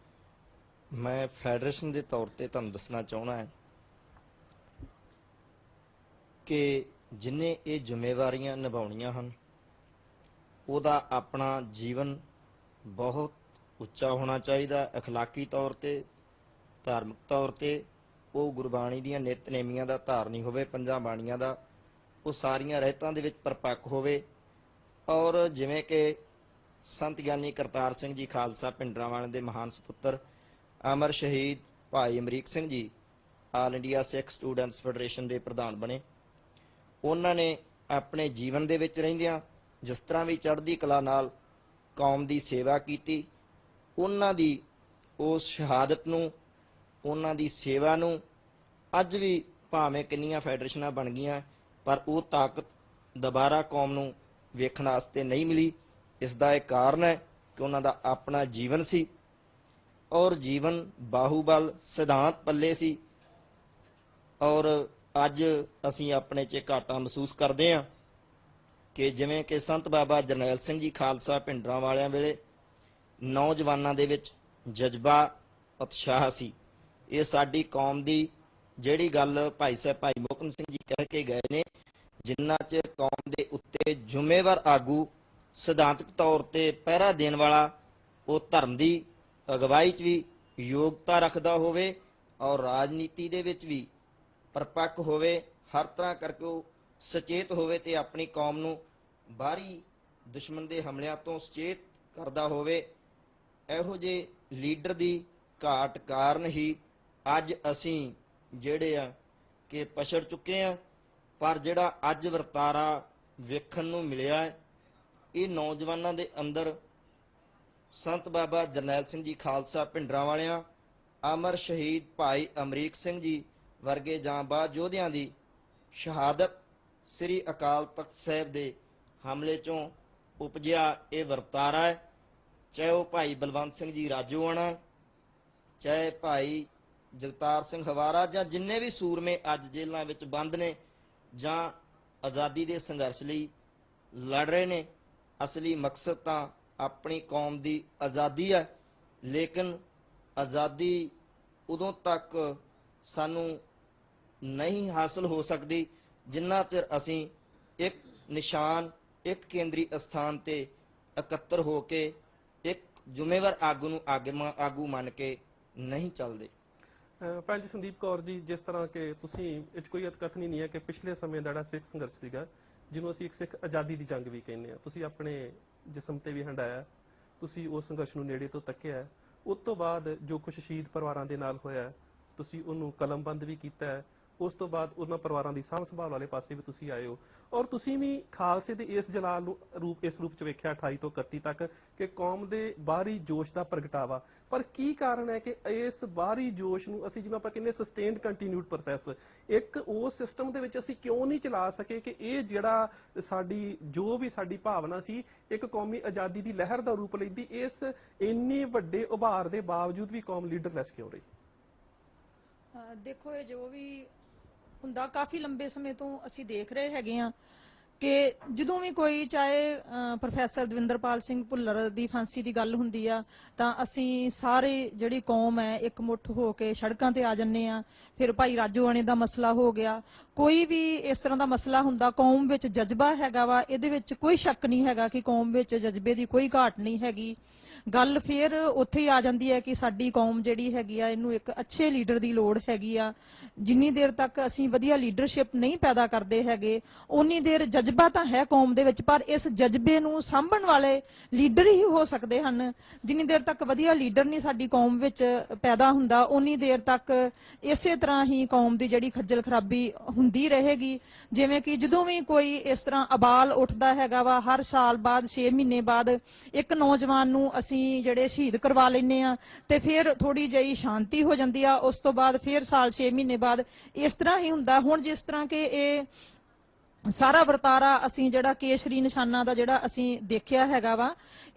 ਮੈਂ ਫੈਡਰੇਸ਼ਨ ਦੇ ਤੌਰ ਤੇ ਤੁਹਾਨੂੰ ਦੱਸਣਾ ਚਾਹੁੰਦਾ ਹਾਂ ਕਿ ਜਿਨੇ ਇਹ ਜ਼ਿੰਮੇਵਾਰੀਆਂ ਨਿਭਾਉਣੀਆਂ ਹਨ ਉਹਦਾ ਆਪਣਾ ਜੀਵਨ ਬਹੁਤ ਉੱਚਾ ਹੋਣਾ ਚਾਹੀਦਾ। ਅਖਲਾਕੀ ਤੌਰ ਤੇ, ਧਾਰਮਿਕ ਤੌਰ ਤੇ ਉਹ ਗੁਰਬਾਣੀ ਦੀਆਂ ਨਿਤਨੇਮੀਆਂ ਦਾ ਧਾਰਨੀ ਹੋਵੇ, ਪੰਜਾਂ ਬਾਣੀਆਂ ਦਾ, ਉਹ ਸਾਰੀਆਂ ਰਹਿਤਾਂ ਦੇ ਵਿੱਚ ਪਰਪੱਕ ਹੋਵੇ। ਔਰ ਜਿਵੇਂ ਕਿ ਸੰਤ ਗਿਆਨੀ ਕਰਤਾਰ ਸਿੰਘ ਜੀ ਖਾਲਸਾ ਭਿੰਡਰਾਂਵਾਲੇ ਦੇ ਮਹਾਨ ਸਪੁੱਤਰ ਅਮਰ ਸ਼ਹੀਦ ਭਾਈ ਅਮਰੀਕ ਸਿੰਘ ਜੀ ਆਲ ਇੰਡੀਆ ਸਿੱਖ ਸਟੂਡੈਂਟਸ ਫੈਡਰੇਸ਼ਨ ਦੇ ਪ੍ਰਧਾਨ ਬਣੇ। ਉਹਨਾਂ ਨੇ ਆਪਣੇ ਜੀਵਨ ਦੇ ਵਿੱਚ ਰਹਿੰਦਿਆਂ ਜਿਸ ਤਰ੍ਹਾਂ ਵੀ ਚੜ੍ਹਦੀ ਕਲਾ ਨਾਲ ਕੌਮ ਦੀ ਸੇਵਾ ਕੀਤੀ, ਉਹਨਾਂ ਦੀ ਉਸ ਸ਼ਹਾਦਤ ਨੂੰ, ਉਹਨਾਂ ਦੀ ਸੇਵਾ ਨੂੰ ਅੱਜ ਵੀ ਭਾਵੇਂ ਕਿੰਨੀਆਂ ਫੈਡਰੇਸ਼ਨਾਂ ਬਣ ਗਈਆਂ ਪਰ ਉਹ ਤਾਕਤ ਦੁਬਾਰਾ ਕੌਮ ਨੂੰ ਵੇਖਣ ਵਾਸਤੇ ਨਹੀਂ ਮਿਲੀ। ਇਸ ਦਾ ਇੱਕ ਕਾਰਨ ਹੈ ਕਿ ਉਹਨਾਂ ਦਾ ਆਪਣਾ ਜੀਵਨ ਸੀ ਔਰ ਜੀਵਨ ਬਾਹੂਬਲ ਸਿਧਾਂਤ ਪੱਲੇ ਸੀ। ਔਰ ਅੱਜ ਅਸੀਂ ਆਪਣੇ 'ਚ ਘਾਟਾ ਮਹਿਸੂਸ ਕਰਦੇ ਹਾਂ ਕਿ ਜਿਵੇਂ ਕਿ ਸੰਤ ਬਾਬਾ ਜਰਨੈਲ ਸਿੰਘ ਜੀ ਖਾਲਸਾ ਭਿੰਡਰਾਂਵਾਲਿਆਂ ਵੇਲੇ ਨੌਜਵਾਨਾਂ ਦੇ ਵਿੱਚ ਜਜ਼ਬਾ, ਉਤਸ਼ਾਹ ਸੀ। ਇਹ ਸਾਡੀ ਕੌਮ ਦੀ ਜਿਹੜੀ ਗੱਲ ਭਾਈ ਸਾਹਿਬ ਭਾਈ ਮੋਹਕਮ ਸਿੰਘ ਜੀ ਕਹਿ ਕੇ ਗਏ ਨੇ, ਜਿੰਨਾ ਚਿਰ ਕੌਮ ਦੇ ਉੱਤੇ ਜ਼ਿੰਮੇਵਾਰ ਆਗੂ, ਸਿਧਾਂਤਕ ਤੌਰ ਤੇ ਪਹਿਰਾ ਦੇਣ ਵਾਲਾ, ਉਹ ਧਰਮ ਦੀ ਅਗਵਾਈ 'ਚ ਵੀ ਯੋਗਤਾ ਰੱਖਦਾ ਹੋਵੇ ਔਰ ਰਾਜਨੀਤੀ ਦੇ ਵਿੱਚ ਵੀ ਪਰਪੱਕ ਹੋਵੇ, ਹਰ ਤਰ੍ਹਾਂ ਕਰਕੇ ਉਹ ਸੁਚੇਤ ਹੋਵੇ ਤੇ ਆਪਣੀ ਕੌਮ ਨੂੰ ਬਾਹਰੀ ਦੁਸ਼ਮਣ ਦੇ ਹਮਲਿਆਂ ਤੋਂ ਸੁਚੇਤ ਕਰਦਾ ਹੋਵੇ, ਇਹੋ ਜਿਹੇ ਲੀਡਰ ਦੀ ਘਾਟ ਕਾਰਨ ਹੀ ਅੱਜ ਅਸੀਂ ਜਿਹੜੇ ਆ ਕਿ ਪਛੜ ਚੁੱਕੇ ਆ। ਪਰ ਜਿਹੜਾ ਅੱਜ ਵਰਤਾਰਾ ਵੇਖਣ ਨੂੰ ਮਿਲਿਆ ਹੈ, ਇਹ ਨੌਜਵਾਨਾਂ ਦੇ ਅੰਦਰ ਸੰਤ ਬਾਬਾ ਜਰਨੈਲ ਸਿੰਘ ਜੀ ਖਾਲਸਾ ਭਿੰਡਰਾਂਵਾਲਿਆਂ, ਅਮਰ ਸ਼ਹੀਦ ਭਾਈ ਅਮਰੀਕ ਸਿੰਘ ਜੀ ਵਰਗੇ ਜਾਂਬਾਜ਼ ਯੋਧਿਆਂ ਦੀ ਸ਼ਹਾਦਤ, ਸ੍ਰੀ ਅਕਾਲ ਤਖਤ ਸਾਹਿਬ ਦੇ ਹਮਲੇ ਚੋਂ ਉਪਜਿਆ ਇਹ ਵਰਤਾਰਾ ਹੈ। ਚਾਹੇ ਉਹ ਭਾਈ ਬਲਵੰਤ ਸਿੰਘ ਜੀ ਰਾਜੋਆਣਾ, ਚਾਹੇ ਭਾਈ ਜਗਤਾਰ ਸਿੰਘ ਹਵਾਰਾ, ਜਾਂ ਜਿੰਨੇ ਵੀ ਸੂਰਮੇ ਅੱਜ ਜੇਲ੍ਹਾਂ ਵਿੱਚ ਬੰਦ ਨੇ ਜਾਂ ਆਜ਼ਾਦੀ ਦੇ ਸੰਘਰਸ਼ ਲਈ ਲੜ ਰਹੇ ਨੇ। ਅਸਲੀ ਮਕਸਦ ਤਾਂ ਆਪਣੀ ਕੌਮ ਦੀ ਆਜ਼ਾਦੀ ਹੈ, ਲੇਕਿਨ ਆਜ਼ਾਦੀ ਉਦੋਂ ਤੱਕ ਸਾਨੂੰ ਨਹੀਂ ਹਾਸਲ ਹੋ ਸਕਦੀ ਜਿੰਨਾ ਚਿਰ ਅਸੀਂ ਇੱਕ ਨਿਸ਼ਾਨ, ਇੱਕ ਕੇਂਦਰੀ ਅਸਥਾਨ ਤੇ ਇਕੱਤਰ ਹੋ ਕੇ ਇੱਕ ਜ਼ਿੰਮੇਵਾਰ ਆਗੂ ਨੂੰ ਆਗੂ ਮੰਨ ਕੇ ਨਹੀਂ ਚੱਲਦੇ। ਭੈਣ ਜੀ ਸੰਦੀਪ ਕੌਰ ਜੀ, ਜਿਸ ਤਰ੍ਹਾਂ ਕਿ ਤੁਸੀਂ ਇਹ 'ਚ ਕੋਈ ਕਥਨੀ ਨਹੀਂ ਹੈ ਕਿ ਪਿਛਲੇ ਸਮੇਂ ਦਾ ਜਿਹੜਾ ਸਿੱਖ ਸੰਘਰਸ਼ ਸੀਗਾ, ਜਿਹਨੂੰ ਅਸੀਂ ਇੱਕ ਸਿੱਖ ਆਜ਼ਾਦੀ ਦੀ ਜੰਗ ਵੀ ਕਹਿੰਦੇ ਆ, ਤੁਸੀਂ ਆਪਣੇ ਜਿਸਮ ਤੇ ਵੀ ਹੰਡਾਇਆ, ਤੁਸੀਂ ਉਸ ਸੰਘਰਸ਼ ਨੂੰ ਨੇੜੇ ਤੋਂ ਤੱਕਿਆ। ਉਸ ਤੋਂ ਬਾਅਦ ਜੋ ਕੁਝ ਸ਼ਹੀਦ ਪਰਿਵਾਰਾਂ ਦੇ ਨਾਲ ਹੋਇਆ, ਤੁਸੀਂ ਉਹਨੂੰ ਕਲਮਬੰਦ ਵੀ ਕੀਤਾ ਹੈ। ਉਸ ਤੋਂ ਬਾਅਦ ਉਹਨਾਂ ਪਰਿਵਾਰਾਂ ਦੀ ਸਾਂਭ ਸੰਭਾਲ ਵਾਲੇ ਪਾਸੇ ਵੀ ਤੁਸੀਂ ਆਏ ਹੋ ਔਰ ਤੁਸੀਂ ਵੀ ਖਾਲਸੇ ਦੇ ਇਸ ਜਲਾਲ ਨੂੰ ਇਸ ਰੂਪ ਚ ਵੇਖਿਆ 28 ਤੋਂ 31 ਤੱਕ ਕਿ ਕੌਮ ਦੇ ਬਾਹਰੀ ਜੋਸ਼ ਦਾ ਪ੍ਰਗਟਾਵਾ। ਪਰ ਕੀ ਕਾਰਨ ਹੈ ਕਿ ਇਸ ਬਾਹਰੀ ਜੋਸ਼ ਨੂੰ ਅਸੀਂ, ਜਿਵੇਂ ਆਪਾਂ ਕਹਿੰਦੇ ਸਸਟੇਨਡ ਕੰਟੀਨਿਊਡ ਪ੍ਰੋਸੈਸ, ਇੱਕ ਉਸ ਸਿਸਟਮ ਦੇ ਵਿੱਚ ਅਸੀਂ ਕਿਉਂ ਨਹੀਂ ਚਲਾ ਸਕੇ ਕਿ ਇਹ ਜਿਹੜਾ ਜੋ ਵੀ ਸਾਡੀ ਭਾਵਨਾ ਸੀ ਇੱਕ ਕੌਮੀ ਆਜ਼ਾਦੀ ਦੀ ਲਹਿਰ ਦਾ ਰੂਪ ਲੈਂਦੀ, ਇਸ ਇੰਨੇ ਵੱਡੇ ਉਭਾਰ ਦੇ ਬਾਵਜੂਦ ਵੀ ਕੌਮ ਲੀਡਰਲੈਸ ਕਿਉਂ ਰਹੀ? ਦੇਖੋ, ਇਹ ਜੋ ਵੀ ਹੁੰਦਾ ਕਾਫੀ ਲੰਬੇ ਸਮੇਂ ਤੋਂ ਅਸੀਂ ਦੇਖ ਰਹੇ ਹੈਗੇ ਆ ਕਿ ਜਦੋਂ ਵੀ ਕੋਈ, ਚਾਹੇ ਪ੍ਰੋਫੈਸਰ ਦਵਿੰਦਰਪਾਲ ਸਿੰਘ ਭੁੱਲਰ ਦੀ ਫਾਂਸੀ ਦੀ ਗੱਲ ਹੁੰਦੀ ਆ ਤਾਂ ਅਸੀਂ ਸਾਰੇ ਜਿਹੜੀ ਕੌਮ ਹੈ ਇਕਮੁੱਠ ਹੋ ਕੇ ਸੜਕਾਂ ਤੇ ਆ ਜੰਨੇ ਆ। ਫਿਰ ਭਾਈ ਰਾਜੋਆਣੇ ਦਾ ਮਸਲਾ ਹੋ ਗਿਆ, ਕੋਈ ਵੀ ਇਸ ਤਰ੍ਹਾਂ ਦਾ ਮਸਲਾ ਹੁੰਦਾ, ਕੌਮ ਵਿੱਚ ਜਜ਼ਬਾ ਹੈਗਾ ਵਾ, ਇਹਦੇ ਵਿੱਚ ਕੋਈ ਸ਼ੱਕ ਨਹੀਂ ਹੈਗਾ ਕਿ ਕੌਮ ਵਿੱਚ ਜਜ਼ਬੇ ਦੀ ਕੋਈ ਘਾਟ ਨਹੀਂ ਹੈਗੀ। ਗੱਲ ਫਿਰ ਉੱਥੇ ਹੀ ਆ ਜਾਂਦੀ ਹੈ ਕਿ ਸਾਡੀ ਕੌਮ ਜਿਹੜੀ ਹੈਗੀ ਆ, ਇਹਨੂੰ ਇੱਕ ਅੱਛੇ ਲੀਡਰ ਦੀ ਲੋੜ ਹੈਗੀ ਆ। ਜਿੰਨੀ ਦੇਰ ਤੱਕ ਅਸੀਂ ਵਧੀਆ ਲੀਡਰਸ਼ਿਪ ਨਹੀਂ ਪੈਦਾ ਕਰਦੇ ਹੈਗੇ, ਉਨੀ ਦੇਰ ਜਜ਼ਬਾ ਤਾਂ ਹੈ ਕੌਮ ਦੇ ਵਿੱਚ, ਪਰ ਇਸ ਜਜ਼ਬੇ ਨੂੰ ਸਾਂਭਣ ਵਾਲੇ ਲੀਡਰ ਹੀ ਹੋ ਸਕਦੇ ਹਨ। ਜਿੰਨੀ ਦੇਰ ਤੱਕ ਵਧੀਆ ਲੀਡਰ ਨਹੀਂ ਸਾਡੀ ਕੌਮ ਵਿੱਚ ਪੈਦਾ ਹੁੰਦਾ, ਉਨੀ ਦੇਰ ਤੱਕ ਇਸੇ ਤਰ੍ਹਾਂ ਹੀ ਕੌਮ ਦੀ ਜਿਹੜੀ ਖੱਜਲ ਖਰਾਬੀ ਹੁੰਦੀ ਰਹੇਗੀ। ਜਿਵੇਂ ਕਿ ਜਦੋਂ ਵੀ ਕੋਈ ਇਸ ਤਰ੍ਹਾਂ ਅਬਾਲ ਉੱਠਦਾ ਹੈਗਾ ਵਾ, ਹਰ ਸਾਲ ਬਾਅਦ 6 ਮਹੀਨੇ ਬਾਅਦ ਇੱਕ ਨੌਜਵਾਨ ਨੂੰ ਅਸੀਂ ਜਿਹੜੇ ਸ਼ਹੀਦ ਕਰਵਾ ਲੈਂਦੇ ਆ ਤੇ ਫਿਰ ਥੋੜੀ ਜਿਹੀ ਸ਼ਾਂਤੀ ਹੋ ਜਾਂਦੀ ਆ। ਉਸ ਤੋਂ ਬਾਅਦ ਫਿਰ ਸਾਲ 6 ਮਹੀਨੇ ਬਾਅਦ ਇਸ ਤਰ੍ਹਾਂ ਹੀ ਹੁੰਦਾ। ਹੁਣ ਜਿਸ ਤਰ੍ਹਾਂ ਕਿ ਇਹ ਸਾਰਾ ਵਰਤਾਰਾ ਅਸੀਂ ਜਿਹੜਾ ਕੇਸ਼ਰੀ ਨਿਸ਼ਾਨਾਂ ਦਾ ਜਿਹੜਾ ਅਸੀਂ ਦੇਖਿਆ ਹੈਗਾ ਵਾ,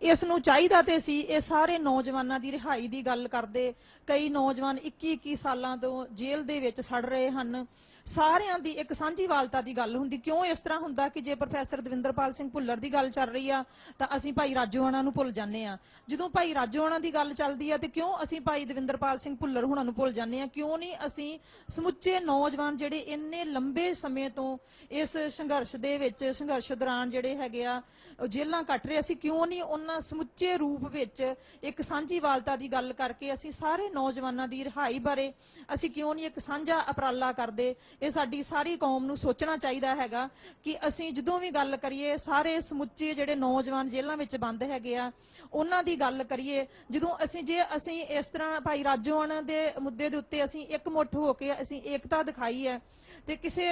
ਇਸ ਨੂੰ ਚਾਹੀਦਾ ਤੇ ਸੀ ਇਹ ਸਾਰੇ ਨੌਜਵਾਨਾਂ ਦੀ ਰਿਹਾਈ ਦੀ ਗੱਲ ਕਰਦੇ। ਕਈ ਨੌਜਵਾਨ 21-21 ਸਾਲਾਂ ਤੋਂ ਜੇਲ੍ਹ ਦੇ ਵਿੱਚ ਸੜ ਰਹੇ ਹਨ। ਸਾਰਿਆਂ ਦੀ ਇੱਕ ਸਾਂਝੀਵਾਲਤਾ ਦੀ ਗੱਲ ਹੁੰਦੀ। ਕਿਉਂ ਇਸ ਤਰ੍ਹਾਂ ਹੁੰਦਾ ਕਿ ਜੇ ਪ੍ਰੋਫੈਸਰ ਦਵਿੰਦਰਪਾਲ ਸਿੰਘ ਭੁੱਲਰ ਦੀ ਗੱਲ ਚੱਲ ਰਹੀ ਆ ਤਾਂ ਅਸੀਂ ਭਾਈ ਰਾਜੋਆਣਾ ਨੂੰ ਭੁੱਲ ਜਾਂਦੇ ਆ, ਜਦੋਂ ਭਾਈ ਰਾਜੋਆਣਾ ਦੀ ਗੱਲ ਚੱਲਦੀ ਆ ਤੇ ਕਿਉਂ ਅਸੀਂ ਭਾਈ ਦਵਿੰਦਰਪਾਲ ਸਿੰਘ ਭੁੱਲਰ ਹੁਣਾਂ ਨੂੰ ਭੁੱਲ ਜਾਂਦੇ ਆ? ਕਿਉਂ ਨਹੀਂ ਅਸੀਂ ਸਮੁੱਚੇ ਨੌਜਵਾਨ ਜਿਹੜੇ ਇੰਨੇ ਲੰਬੇ ਸਮੇਂ ਤੋਂ ਇਸ ਸੰਘਰਸ਼ ਦੇ ਵਿੱਚ, ਸੰਘਰਸ਼ ਦੌਰਾਨ ਜਿਹੜੇ ਹੈਗੇ ਆ ਉਹ ਜੇਲ੍ਹਾਂ ਕੱਟ ਰਹੇ, ਅਸੀਂ ਕਿਉਂ ਨਹੀਂ ਉਹਨਾਂ ਸਮੁੱਚੇ ਰੂਪ ਵਿੱਚ ਇੱਕ ਸਾਂਝੀਵਾਲਤਾ ਦੀ ਗੱਲ ਕਰਕੇ ਅਸੀਂ ਸਾਰੇ ਨੌਜਵਾਨਾਂ ਦੀ ਰਿਹਾਈ ਬਾਰੇ ਅਸੀਂ ਕਿਉਂ ਨਹੀਂ ਇੱਕ ਸਾਂਝਾ ਉਪਰਾਲਾ ਕਰਦੇ? ਇਹ ਸਾਡੀ ਸਾਰੀ ਕੌਮ ਨੂੰ ਸੋਚਣਾ ਚਾਹੀਦਾ ਹੈਗਾ ਕਿ ਅਸੀਂ ਜਦੋਂ ਵੀ ਗੱਲ ਕਰੀਏ ਸਾਰੇ ਸਮੁੱਚੇ ਜਿਹੜੇ ਨੌਜਵਾਨ ਜੇਲ੍ਹਾਂ ਵਿੱਚ ਬੰਦ ਹੈਗੇ ਆ ਉਹਨਾਂ ਦੀ ਗੱਲ ਕਰੀਏ। ਜਦੋਂ ਜੇ ਅਸੀਂ ਇਸ ਤਰ੍ਹਾਂ ਭਾਈ ਰਾਜੋਆਣਾ ਦੇ ਮੁੱਦੇ ਦੇ ਉੱਤੇ ਅਸੀਂ ਇਕਮੁੱਠ ਹੋ ਕੇ ਅਸੀਂ ਏਕਤਾ ਦਿਖਾਈ ਹੈ ਤੇ ਕਿਸੇ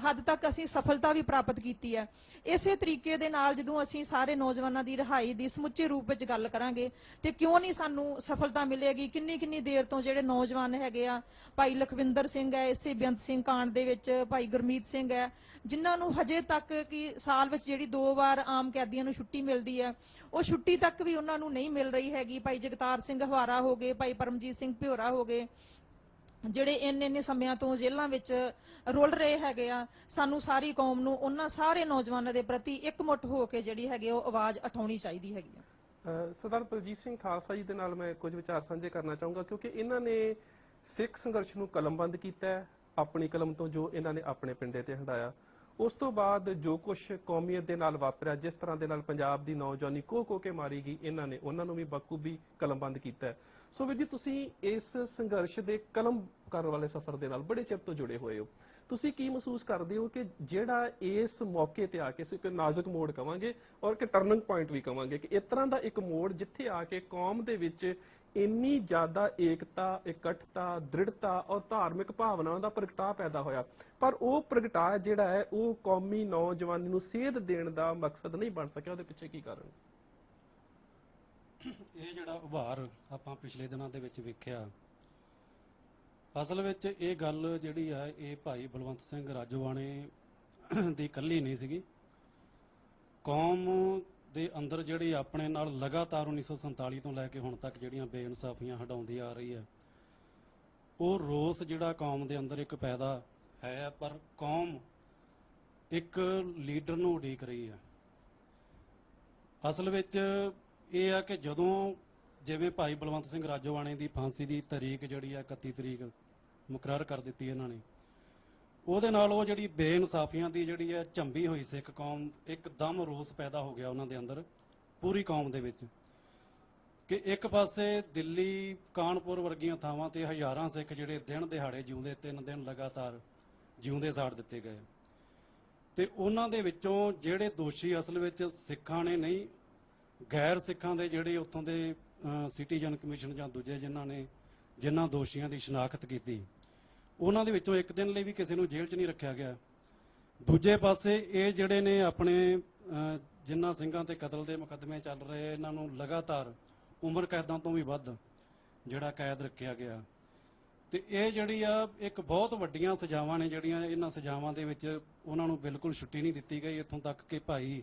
ਹੱਦ ਤੱਕ ਅਸੀਂ ਸਫਲਤਾ ਵੀ ਪ੍ਰਾਪਤ ਕੀਤੀ ਹੈ। ਇਸੇ ਤਰੀਕੇ ਦੇ ਨਾਲ ਜਦੋਂ ਅਸੀਂ ਸਾਰੇ ਨੌਜਵਾਨਾਂ ਦੀ ਰਿਹਾਈ ਦੀ ਸਮੁੱਚੇ ਰੂਪ ਵਿੱਚ ਗੱਲ ਕਰਾਂਗੇ ਤੇ ਕਿਉਂ ਨਹੀਂ ਸਾਨੂੰ ਸਫਲਤਾ ਮਿਲੇਗੀ? ਕਿੰਨੀ ਦੇਰ ਤੋਂ ਜਿਹੜੇ ਨੌਜਵਾਨ ਹੈਗੇ ਆ, ਭਾਈ ਲਖਵਿੰਦਰ ਸਿੰਘ ਹੈ ਇਸੇ ਬੇਅੰਤ ਸਿੰਘ ਕਾਂਡ ਦੇ ਵਿੱਚ, ਭਾਈ ਗੁਰਮੀਤ ਸਿੰਘ ਹੈ, ਜਿਨ੍ਹਾਂ ਨੂੰ ਹਜੇ ਤੱਕ ਕਿ ਸਾਲ ਵਿੱਚ ਜਿਹੜੀ 2 ਵਾਰ ਆਮ ਕੈਦੀਆਂ ਨੂੰ ਛੁੱਟੀ ਮਿਲਦੀ ਹੈ ਉਹ ਛੁੱਟੀ ਤੱਕ ਵੀ ਉਹਨਾਂ ਨੂੰ ਨਹੀਂ ਮਿਲ ਰਹੀ ਹੈਗੀ। ਭਾਈ ਜਗਤਾਰ ਸਿੰਘ ਹਵਾਰਾ ਹੋ ਗਏ, ਭਾਈ ਪਰਮਜੀਤ ਸਿੰਘ ਭਿਓਰਾ ਹੋ ਗਏ, ਜਿਹੜੇ ਇੰਨੇ ਸਮਿਆਂ ਤੋਂ ਜੇਲ੍ਹਾਂ ਵਿੱਚ ਰੁਲ ਰਹੇ ਹੈਗੇ ਆ। ਸਾਨੂੰ ਸਾਰੀ ਕੌਮ ਨੂੰ ਉਹਨਾਂ ਸਾਰੇ ਨੌਜਵਾਨਾਂ ਦੇ ਪ੍ਰਤੀ ਇਕਮੁੱਠ ਹੋ ਕੇ ਜਿਹੜੀ ਹੈਗੀ ਉਹ ਆਵਾਜ਼ ਉਠਾਉਣੀ ਚਾਹੀਦੀ ਹੈਗੀ ਆ। ਸਰਦਾਰ ਬਲਜੀਤ ਸਿੰਘ ਖਾਲਸਾ ਜੀ ਦੇ ਨਾਲ ਮੈਂ ਕੁਝ ਵਿਚਾਰ ਸਾਂਝੇ ਕਰਨਾ ਚਾਹੂੰਗਾ, ਕਿਉਂਕਿ ਇਹਨਾਂ ਨੇ ਸਿੱਖ ਸੰਘਰਸ਼ ਨੂੰ ਕਲਮਬੰਦ ਕੀਤਾ ਹੈ ਆਪਣੀ ਕਲਮ ਤੋਂ, ਜੋ ਇਹਨਾਂ ਨੇ ਆਪਣੇ ਪਿੰਡੇ ਤੇ ਹੰਢਾਇਆ। ਉਸ ਤੋਂ ਬਾਅਦ ਜੋ ਕੁਝ ਕੌਮੀਅਤ ਦੇ ਨਾਲ ਵਾਪਰਿਆ, ਜਿਸ ਤਰ੍ਹਾਂ ਦੇ ਨਾਲ ਪੰਜਾਬ ਦੀ ਨੌਜਵਾਨੀ ਕੋਹ ਕੇ ਮਾਰੀ ਗਈ, ਇਹਨਾਂ ਨੇ ਉਹਨਾਂ ਨੂੰ ਵੀ ਬਖੂਬੀ ਕਲਮਬੰਦ ਕੀਤਾ ਹੈ। ਸੋ ਵੀਰ ਜੀ, ਤੁਸੀਂ ਇਸ ਸੰਘਰਸ਼ ਦੇ ਕਲਮ ਕਰਨ ਵਾਲੇ ਸਫ਼ਰ ਦੇ ਨਾਲ ਬੜੇ ਚਿਰ ਤੋਂ ਜੁੜੇ ਹੋਏ ਹੋ। ਤੁਸੀਂ ਕੀ ਮਹਿਸੂਸ ਕਰਦੇ ਹੋ ਕਿ ਜਿਹੜਾ ਇਸ ਮੌਕੇ ਤੇ ਆ ਕੇ ਇੱਕ ਨਾਜ਼ੁਕ ਮੋੜ ਕਵਾਂਗੇ ਔਰ ਕਿ ਟਰਨਿੰਗ ਪੁਆਇੰਟ ਵੀ ਕਵਾਂਗੇ ਕਿ ਇਸ ਤਰ੍ਹਾਂ ਦਾ ਇੱਕ ਮੋੜ ਜਿੱਥੇ ਆ ਕੇ ਕੌਮ ਦੇ ਵਿੱਚ ਇੰਨੀ ਜ਼ਿਆਦਾ ਏਕਤਾ, ਇਕੱਠਤਾ, ਦ੍ਰਿੜਤਾ ਔਰ ਧਾਰਮਿਕ ਭਾਵਨਾਵਾਂ ਦਾ ਪ੍ਰਗਟਾਅ ਪੈਦਾ ਹੋਇਆ, ਪਰ ਉਹ ਪ੍ਰਗਟਾਅ ਜਿਹੜਾ ਹੈ ਉਹ ਕੌਮੀ ਨੌਜਵਾਨੀ ਨੂੰ ਸੇਧ ਦੇਣ ਦਾ ਮਕਸਦ ਨਹੀਂ ਬਣ ਸਕਿਆ? ਉਹਦੇ ਪਿੱਛੇ ਕੀ ਕਾਰਨ? ਇਹ ਜਿਹੜਾ ਉਭਾਰ ਆਪਾਂ ਪਿਛਲੇ ਦਿਨਾਂ ਦੇ ਵਿੱਚ ਵੇਖਿਆ, ਅਸਲ ਵਿੱਚ ਇਹ ਗੱਲ ਜਿਹੜੀ ਆ ਇਹ ਭਾਈ ਬਲਵੰਤ ਸਿੰਘ ਰਾਜੋਆਣੇ ਦੀ ਇਕੱਲੀ ਨਹੀਂ ਸੀਗੀ। ਕੌਮ ਦੇ ਅੰਦਰ ਜਿਹੜੀ ਆਪਣੇ ਨਾਲ ਲਗਾਤਾਰ 1947 ਤੋਂ ਲੈ ਕੇ ਹੁਣ ਤੱਕ ਜਿਹੜੀਆਂ ਬੇਇਨਸਾਫੀਆਂ ਹਟਾਉਂਦੀ ਆ ਰਹੀ ਹੈ, ਉਹ ਰੋਸ ਜਿਹੜਾ ਕੌਮ ਦੇ ਅੰਦਰ ਇੱਕ ਪੈਦਾ ਹੈ, ਪਰ ਕੌਮ ਇੱਕ ਲੀਡਰ ਨੂੰ ਉਡੀਕ ਰਹੀ ਹੈ। ਅਸਲ ਵਿੱਚ ਇਹ ਆ ਕਿ ਜਦੋਂ ਜਿਵੇਂ ਭਾਈ ਬਲਵੰਤ ਸਿੰਘ ਰਾਜੋਆਣੇ ਦੀ ਫਾਂਸੀ ਦੀ ਤਾਰੀਖ ਜਿਹੜੀ ਆ 31 ਤਰੀਕ ਮੁਕਰਰ ਕਰ ਦਿੱਤੀ ਇਹਨਾਂ ਨੇ, ਉਹਦੇ ਨਾਲ ਉਹ ਜਿਹੜੀ ਬੇਇਨਸਾਫੀਆਂ ਦੀ ਜਿਹੜੀ ਹੈ ਝੰਬੀ ਹੋਈ ਸਿੱਖ ਕੌਮ, ਇੱਕਦਮ ਰੋਸ ਪੈਦਾ ਹੋ ਗਿਆ ਉਹਨਾਂ ਦੇ ਅੰਦਰ, ਪੂਰੀ ਕੌਮ ਦੇ ਵਿੱਚ, ਕਿ ਇੱਕ ਪਾਸੇ ਦਿੱਲੀ, ਕਾਨਪੁਰ ਵਰਗੀਆਂ ਥਾਵਾਂ ਤੇ ਹਜ਼ਾਰਾਂ ਸਿੱਖ ਜਿਹੜੇ ਦਿਨ ਦਿਹਾੜੇ ਜਿਉਂਦੇ, 3 ਦਿਨ ਲਗਾਤਾਰ ਜਿਉਂਦੇ ਸਾੜ ਦਿੱਤੇ ਗਏ, ਤੇ ਉਹਨਾਂ ਦੇ ਵਿੱਚੋਂ ਜਿਹੜੇ ਦੋਸ਼ੀ ਅਸਲ ਵਿੱਚ ਸਿੱਖਾਂ ਨੇ ਨਹੀਂ, ਗੈਰ ਸਿੱਖਾਂ ਦੇ ਜਿਹੜੇ ਉੱਥੋਂ ਦੇ ਸਿਟੀਜ਼ਨ ਕਮਿਸ਼ਨ ਜਾਂ ਦੂਜੇ ਜਿਨ੍ਹਾਂ ਦੋਸ਼ੀਆਂ ਦੀ ਸ਼ਨਾਖਤ ਕੀਤੀ, ਉਹਨਾਂ ਦੇ ਵਿੱਚੋਂ ਇੱਕ ਦਿਨ ਲਈ ਵੀ ਕਿਸੇ ਨੂੰ ਜੇਲ੍ਹ 'ਚ ਨਹੀਂ ਰੱਖਿਆ ਗਿਆ। ਦੂਜੇ ਪਾਸੇ ਇਹ ਜਿਹੜੇ ਨੇ ਆਪਣੇ ਜਿਨ੍ਹਾਂ ਸਿੰਘਾਂ ਤੇ ਕਤਲ ਦੇ ਮੁਕੱਦਮੇ ਚੱਲ ਰਹੇ, ਇਹਨਾਂ ਨੂੰ ਲਗਾਤਾਰ ਉਮਰ ਕੈਦਾਂ ਤੋਂ ਵੀ ਵੱਧ ਜਿਹੜਾ ਕੈਦ ਰੱਖਿਆ ਗਿਆ। ਤੇ ਇਹ ਜਿਹੜੀ ਆ ਇੱਕ ਬਹੁਤ ਵੱਡੀਆਂ ਸਜ਼ਾਵਾਂ ਨੇ ਜਿਹੜੀਆਂ, ਇਹਨਾਂ ਸਜ਼ਾਵਾਂ ਦੇ ਵਿੱਚ ਉਹਨਾਂ ਨੂੰ ਬਿਲਕੁਲ ਛੁੱਟੀ ਨਹੀਂ ਦਿੱਤੀ ਗਈ। ਇੱਥੋਂ ਤੱਕ ਕਿ ਭਾਈ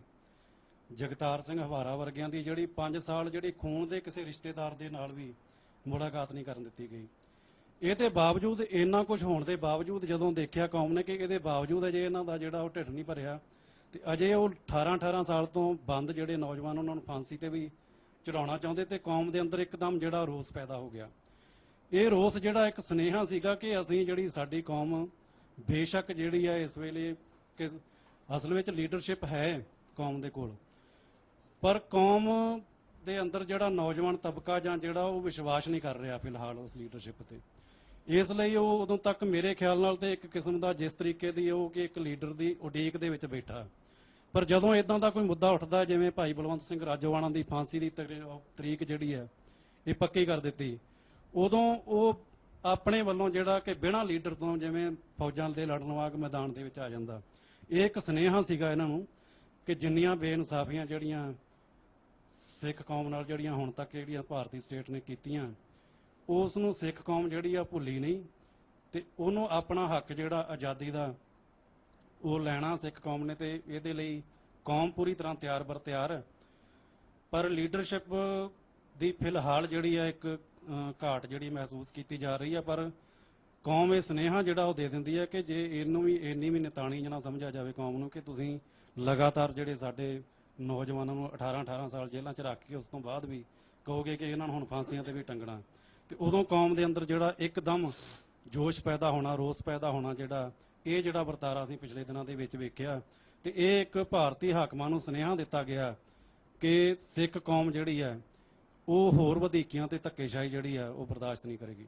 ਜਗਤਾਰ ਸਿੰਘ ਹਵਾਰਾ ਵਰਗਿਆਂ ਦੀ ਜਿਹੜੀ 5 ਸਾਲ ਜਿਹੜੀ ਖੂਨ ਦੇ ਕਿਸੇ ਰਿਸ਼ਤੇਦਾਰ ਦੇ ਨਾਲ ਵੀ ਮੁਲਾਕਾਤ ਨਹੀਂ ਕਰਨ ਦਿੱਤੀ ਗਈ। ਇਹਦੇ ਬਾਵਜੂਦ, ਇੰਨਾ ਕੁਝ ਹੋਣ ਦੇ ਬਾਵਜੂਦ, ਜਦੋਂ ਦੇਖਿਆ ਕੌਮ ਨੇ ਕਿ ਇਹਦੇ ਬਾਵਜੂਦ ਅਜੇ ਇਹਨਾਂ ਦਾ ਜਿਹੜਾ ਉਹ ਢਿੱਡ ਨਹੀਂ ਭਰਿਆ, ਤੇ ਅਜੇ ਉਹ 18 ਸਾਲ ਤੋਂ ਬੰਦ ਜਿਹੜੇ ਨੌਜਵਾਨ ਉਹਨਾਂ ਨੂੰ ਫਾਂਸੀ ਤੇ ਵੀ ਚੜਾਉਣਾ ਚਾਹੁੰਦੇ, ਤੇ ਕੌਮ ਦੇ ਅੰਦਰ ਇੱਕਦਮ ਜਿਹੜਾ ਰੋਸ ਪੈਦਾ ਹੋ ਗਿਆ। ਇਹ ਰੋਸ ਜਿਹੜਾ ਇੱਕ ਸੁਨੇਹਾ ਸੀਗਾ ਕਿ ਅਸੀਂ ਜਿਹੜੀ ਸਾਡੀ ਕੌਮ ਬੇਸ਼ੱਕ ਜਿਹੜੀ ਹੈ ਇਸ ਵੇਲੇ ਕਿ ਅਸਲ ਵਿੱਚ ਲੀਡਰਸ਼ਿਪ ਹੈ ਕੌਮ ਦੇ ਕੋਲ, ਪਰ ਕੌਮ ਦੇ ਅੰਦਰ ਜਿਹੜਾ ਨੌਜਵਾਨ ਤਬਕਾ ਜਾਂ ਜਿਹੜਾ ਉਹ ਵਿਸ਼ਵਾਸ ਨਹੀਂ ਕਰ ਰਿਹਾ ਫਿਲਹਾਲ ਉਸ ਲੀਡਰਸ਼ਿਪ ਤੇ। ਇਸ ਲਈ ਉਹ ਉਦੋਂ ਤੱਕ ਮੇਰੇ ਖਿਆਲ ਨਾਲ ਤੇ ਇੱਕ ਕਿਸਮ ਦਾ ਜਿਸ ਤਰੀਕੇ ਦੀ ਉਹ ਕਿ ਇੱਕ ਲੀਡਰ ਦੀ ਉਡੀਕ ਦੇ ਵਿੱਚ ਬੈਠਾ, ਪਰ ਜਦੋਂ ਇਦਾਂ ਦਾ ਕੋਈ ਮੁੱਦਾ ਉੱਠਦਾ ਜਿਵੇਂ ਭਾਈ ਬਲਵੰਤ ਸਿੰਘ ਰਾਜੋਆਣਾ ਦੀ ਫਾਂਸੀ ਦੀ ਤਰੀਕ ਜਿਹੜੀ ਹੈ ਇਹ ਪੱਕੀ ਕਰ ਦਿੱਤੀ, ਉਦੋਂ ਉਹ ਆਪਣੇ ਵੱਲੋਂ ਜਿਹੜਾ ਕਿ ਬਿਨਾਂ ਲੀਡਰ ਤੋਂ ਜਿਵੇਂ ਫੌਜਾਂ ਦੇ ਲੜਨ ਵਾਂਗ ਮੈਦਾਨ ਦੇ ਵਿੱਚ ਆ ਜਾਂਦਾ। ਇਹ ਇੱਕ ਸੁਨੇਹਾ ਸੀਗਾ ਇਹਨਾਂ ਨੂੰ ਕਿ ਜਿੰਨੀਆਂ ਬੇਇਨਸਾਫੀਆਂ ਜਿਹੜੀਆਂ ਸਿੱਖ ਕੌਮ ਨਾਲ ਜਿਹੜੀਆਂ ਹੁਣ ਤੱਕ ਜਿਹੜੀਆਂ ਭਾਰਤੀ ਸਟੇਟ ਨੇ ਕੀਤੀਆਂ, ਉਸ ਨੂੰ ਸਿੱਖ ਕੌਮ ਜਿਹੜੀ ਆ ਭੁੱਲੀ ਨਹੀਂ, ਤੇ ਉਹਨੂੰ ਆਪਣਾ ਹੱਕ ਜਿਹੜਾ ਆਜ਼ਾਦੀ ਦਾ ਉਹ ਲੈਣਾ ਸਿੱਖ ਕੌਮ ਨੇ, ਤੇ ਇਹਦੇ ਲਈ ਕੌਮ ਪੂਰੀ ਤਰ੍ਹਾਂ ਤਿਆਰ ਬਰ ਤਿਆਰ। ਪਰ ਲੀਡਰਸ਼ਿਪ ਦੀ ਫਿਲਹਾਲ ਜਿਹੜੀ ਆ ਇੱਕ ਘਾਟ ਜਿਹੜੀ ਮਹਿਸੂਸ ਕੀਤੀ ਜਾ ਰਹੀ ਆ, ਪਰ ਕੌਮ ਇਹ ਸੁਨੇਹਾ ਜਿਹੜਾ ਉਹ ਦੇ ਦਿੰਦੀ ਹੈ ਕਿ ਜੇ ਇਹਨੂੰ ਵੀ ਇੰਨੀ ਵੀ ਨਿਤਾਣੀ ਜਣਾ ਸਮਝਿਆ ਜਾਵੇ ਕੌਮ ਨੂੰ ਕਿ ਤੁਸੀਂ ਲਗਾਤਾਰ ਜਿਹੜੇ ਸਾਡੇ ਨੌਜਵਾਨਾਂ ਨੂੰ 18 ਸਾਲ ਜੇਲ੍ਹਾਂ 'ਚ ਰੱਖ ਕੇ ਉਸ ਤੋਂ ਬਾਅਦ ਵੀ ਕਹੋਗੇ ਕਿ ਇਹਨਾਂ ਨੂੰ ਹੁਣ ਫਾਂਸੀਆਂ ਤੇ ਵੀ ਟੰਗਣਾ, ਤੇ ਉਦੋਂ ਕੌਮ ਦੇ ਅੰਦਰ ਜਿਹੜਾ ਇੱਕਦਮ ਜੋਸ਼ ਪੈਦਾ ਹੋਣਾ, ਰੋਸ ਪੈਦਾ ਹੋਣਾ, ਜਿਹੜਾ ਵਰਤਾਰਾ ਅਸੀਂ ਪਿਛਲੇ ਦਿਨਾਂ ਦੇ ਵਿੱਚ ਵੇਖਿਆ, ਤੇ ਇਹ ਇੱਕ ਭਾਰਤੀ ਹਾਕਮਾਂ ਨੂੰ ਸੁਨੇਹਾ ਦਿੱਤਾ ਗਿਆ ਕਿ ਸਿੱਖ ਕੌਮ ਜਿਹੜੀ ਹੈ ਉਹ ਹੋਰ ਵਧੀਕੀਆਂ ਤੇ ਧੱਕੇਸ਼ਾਹੀ ਜਿਹੜੀ ਹੈ ਉਹ ਬਰਦਾਸ਼ਤ ਨਹੀਂ ਕਰੇਗੀ।